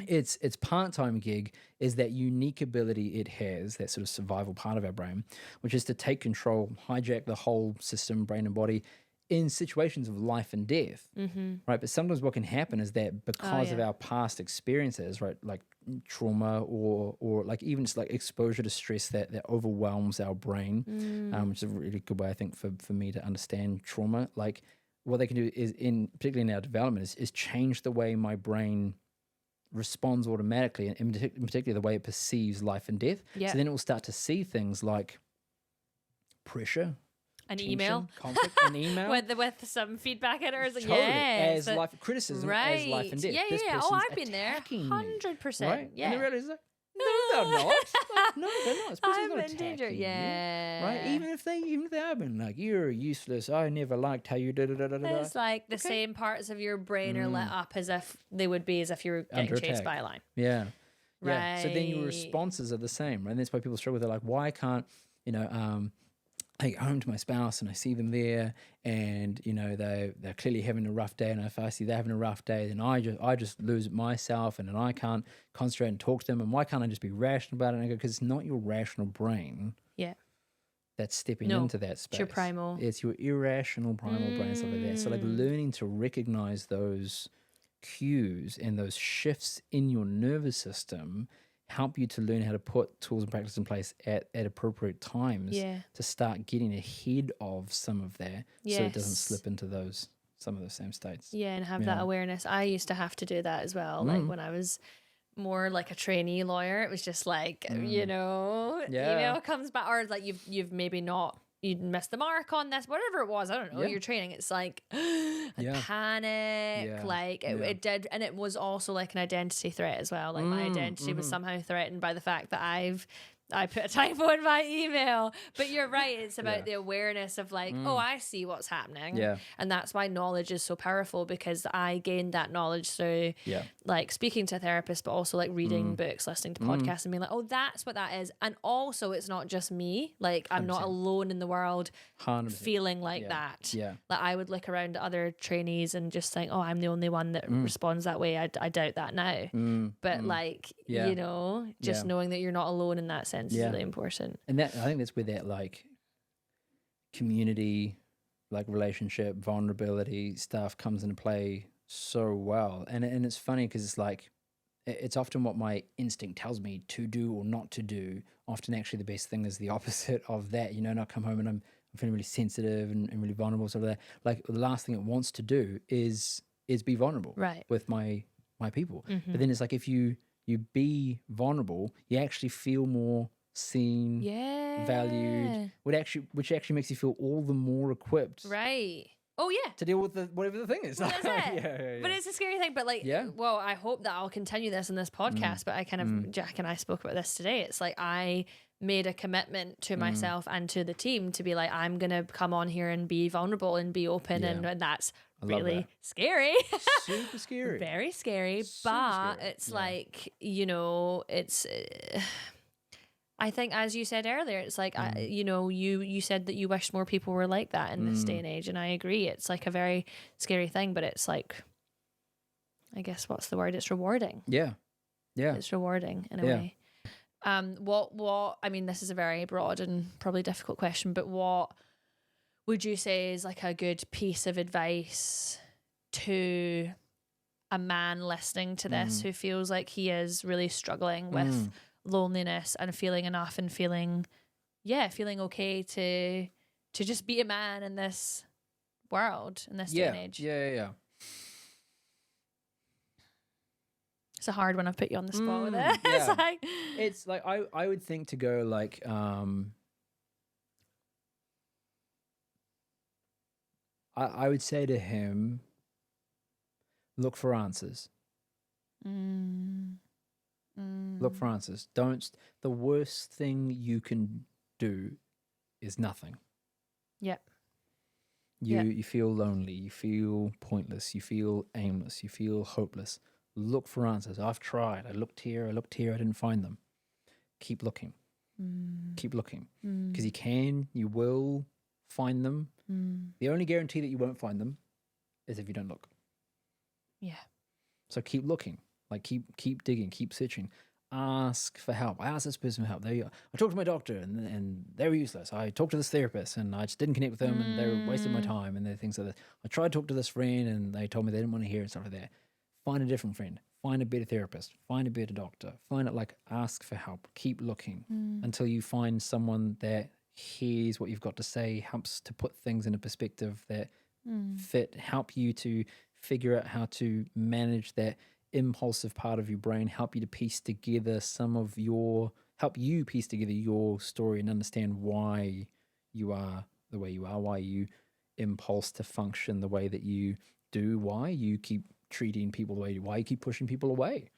Its part-time gig is that unique ability it has, that sort of survival part of our brain, which is to take control, hijack the whole system, brain and body, in situations of life and death. Right, but sometimes what can happen is that because of our past experiences, right, like trauma or like even just like exposure to stress that overwhelms our brain, which is a really good way, I think, for me to understand trauma. Like, what they can do is, particularly in our development, is change the way my brain responds automatically, and in particular the way it perceives life and death. So then it will start to see things like pressure, an tension, email, conflict, an email with some feedback in it, or totally, as life criticism, as life and death. Yeah. Oh, I've been there, 100%. Right? Yeah. And the reality is like, no, they're not. Like, no, they're not. This person's not in danger. attacking Yeah. you, right? Even if they have been like, you're useless. I never liked how you did it. It's like the same parts of your brain are lit up as if you were getting chased by a lion. Yeah. Right. Yeah. So then your responses are the same, right? And that's why people struggle. They're like, why can't, you know, I get home to my spouse and I see them there, and you know they're clearly having a rough day, and if I see they're having a rough day, then I just lose myself, and then I can't concentrate and talk to them. And why can't I just be rational about it? And I go, because it's not your rational brain that's stepping into that space. It's your primal. It's your irrational primal brain, stuff like that. So like learning to recognize those cues and those shifts in your nervous system help you to learn how to put tools and practice in place at appropriate times to start getting ahead of some of that so it doesn't slip into some of those same states. Yeah, and have that awareness. I used to have to do that as well. Like when I was more like a trainee lawyer, it was just like, you know, email comes back, or like you've maybe not, you'd missed the mark on this, whatever it was, I don't know, you're training, it's like panic, like it did, and it was also like an identity threat as well, like my identity was somehow threatened by the fact that I put a typo in my email. But you're right, it's about the awareness of like, oh, I see what's happening. Yeah. And that's why knowledge is so powerful, because I gained that knowledge through like speaking to a therapist, but also like reading books, listening to podcasts, and being like, oh, that's what that is. And also it's not just me. Like I'm 100%. Not alone in the world 100%. Feeling like that. Yeah. Like I would look around at other trainees and just think, oh, I'm the only one that responds that way. I doubt that now. But like, you know, just knowing that you're not alone in that sense is really important. And that, I think that's where that like community, like relationship, vulnerability stuff comes into play so well. And it's funny because it's like, it's often what my instinct tells me to do or not to do. Often actually the best thing is the opposite of that, you know, and I come home and I'm feeling really sensitive and really vulnerable, sort of that. Like the last thing it wants to do is be vulnerable with my people. But then it's like, if you be vulnerable, you actually feel more seen, valued, which actually makes you feel all the more equipped. Right. Oh yeah. To deal with whatever the thing is. Well, that's it. But it's a scary thing. But like, well, I hope that I'll continue this in this podcast. But I kind of, Jack and I spoke about this today. It's like I made a commitment to myself and to the team to be like, I'm gonna come on here and be vulnerable and be open, and that's really scary. Super scary. Very scary. But it's like, you know, it's. I think, as you said earlier, it's like, you know, you said that you wish more people were like that in this day and age. And I agree. It's like a very scary thing, but it's like, I guess, what's the word? It's rewarding. Yeah. Yeah. It's rewarding in a Yeah. way. What I mean, this is a very broad and probably difficult question, but what would you say is like a good piece of advice to a man listening to this who feels like he is really struggling with loneliness and feeling enough and feeling okay to just be a man in this world, in this day and age? Yeah. It's a hard one. I've put you on the spot with it. Yeah. It's like I would think to go like I would say to him, look for answers. Look for answers. The worst thing you can do is nothing. Yep. You feel lonely, you feel pointless, you feel aimless, you feel hopeless. Look for answers. I've tried. I looked here, I didn't find them. Keep looking. Keep looking. Because you will find them. The only guarantee that you won't find them is if you don't look. Yeah. So keep looking. Like keep digging, keep searching. Ask for help. I asked this person for help. I talked to my doctor and they were useless. I talked to this therapist and I just didn't connect with them and they were wasting my time and things like that. I tried to talk to this friend and they told me they didn't want to hear and stuff like that. Find a different friend. Find a better therapist. Find a better doctor. Ask for help. Keep looking until you find someone that hears what you've got to say, helps to put things in a perspective that fit, help you to figure out how to manage that impulsive part of your brain, help you to piece together help you piece together your story and understand why you are the way you are, why you impulse to function the way that you do, why you keep treating people the way why you keep pushing people away.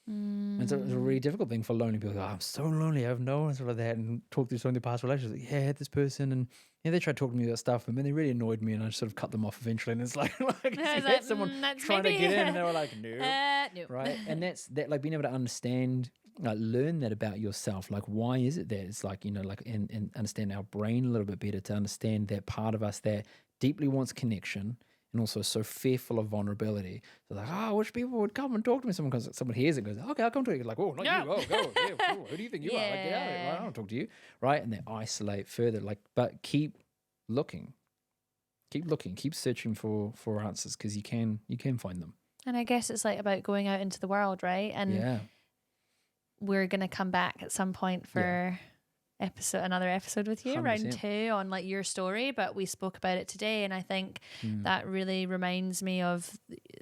And so it's a really difficult thing for lonely people. I'm so lonely, I have no one, sort of that, and talk through some of their past relationships. Like, I had this person, and they tried talking to me about stuff, and then they really annoyed me, and I just sort of cut them off eventually. And it's like someone trying to get in, and they were like, no, no. Right? And that's that, like being able to understand, learn that about yourself. Like, why is it that it's like, and understand our brain a little bit better, to understand that part of us that deeply wants connection and also so fearful of vulnerability. So like, I wish people would come and talk to me. Someone hears it and goes, okay, I'll come to you. Like, oh, not you. Oh, go. Yeah, cool. Who do you think you are? Like, get out of it. I don't want to talk to you. Right? And they isolate further. But keep looking. Keep looking. Keep searching for answers, because you can find them. And I guess it's like about going out into the world, right? And we're going to come back at some point for another episode with you, 100%. round 2 on like your story, but we spoke about it today, and I think that really reminds me of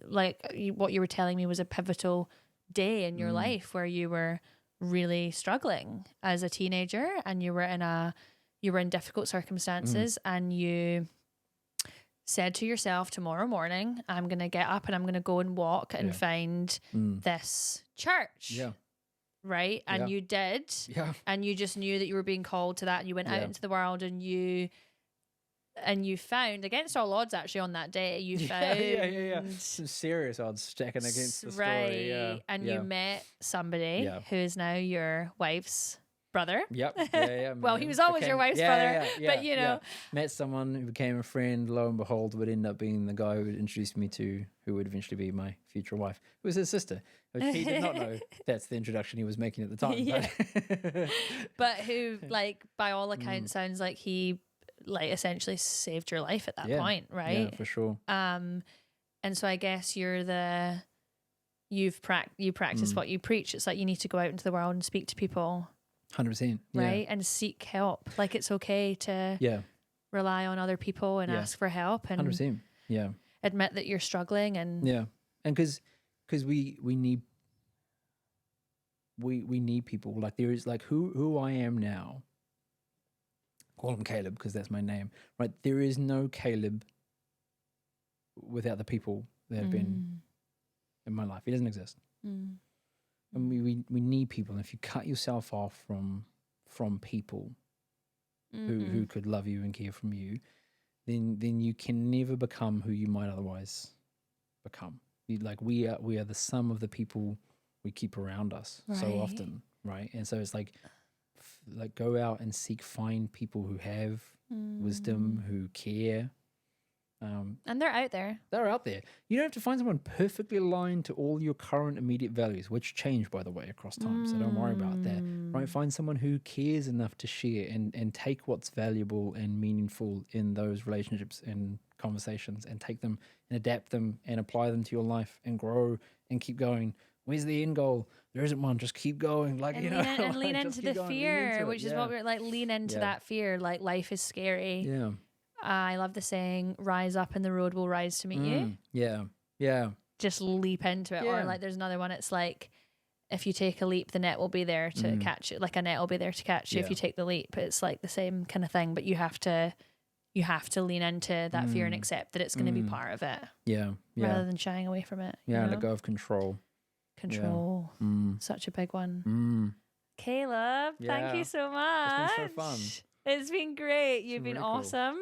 like what you were telling me was a pivotal day in your life where you were really struggling as a teenager and you were in difficult circumstances, and you said to yourself, tomorrow morning I'm going to get up and I'm going to go and walk and find this church. Yeah. Right? And you did. Yeah. And you just knew that you were being called to that, and you went out into the world, and you found, against all odds actually on that day, you found some serious odds stacking against the story. Right. Yeah. And you met somebody who is now your wife's brother. Yep. Yeah. Well, he was always your wife's brother, but you know. Met someone who became a friend, lo and behold, would end up being the guy who would introduce me to who would eventually be my future wife, who was his sister, which he did not know that's the introduction he was making at the time. But who, like, by all accounts, sounds like he, like, essentially saved your life at that point, right? Yeah, for sure. And so I guess you practice what you preach. It's like you need to go out into the world and speak to people. 100%. Right? And seek help. Like, it's okay to rely on other people and ask for help and 100%. Yeah. Admit that you're struggling and and because we need people. Like, there is, like, who I am now. Call him Caleb because that's my name. Right? There is no Caleb without the people that have been in my life. He doesn't exist. And we need people. And if you cut yourself off from people who could love you and care from you, then you can never become who you might otherwise become. We are the sum of the people we keep around us so often, right? And so it's like go out and find people who have wisdom, who care, And they're out there. They're out there. You don't have to find someone perfectly aligned to all your current immediate values, which change, by the way, across time. So don't worry about that. Right? Find someone who cares enough to share and take what's valuable and meaningful in those relationships and conversations and take them and adapt them and apply them to your life and grow and keep going. Where's the end goal? There isn't one. Just keep going. Like, And you lean, know, in, and lean like, into just keep the going, lean fear, into it. which is Yeah. what we're like, lean into Yeah. that fear. Like, life is scary. Yeah. I love the saying, rise up and the road will rise to meet you. Yeah. Yeah. Just leap into it. Or Yeah. like there's another one, it's like, if you take a leap, the net will be there to catch you. Like a net will be there to catch you if Yeah. you take the leap. It's like the same kind of thing, but you have to lean into that fear and accept that it's going to be part of it Yeah. Yeah. rather than shying away from it. you Yeah. know? Let go of control. Control. Such a big one. Caleb, thank Yeah. you so much. It's been so fun. It's been great. You've been really cool. awesome.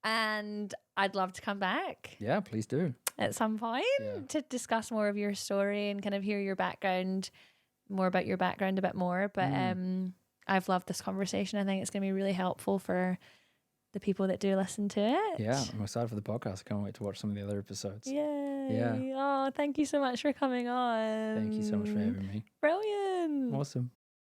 And I'd love to come back Yeah. Please do. at some point Yeah. to discuss more of your story and kind of hear your background, more about your background a bit more. But I've loved this conversation. I think it's going to be really helpful for the people that do listen to it. Yeah. I'm excited for the podcast. I can't wait to watch some of the other episodes. Yay. Yeah. Oh, thank you so much for coming on. Thank you so much for having me. Brilliant. Awesome.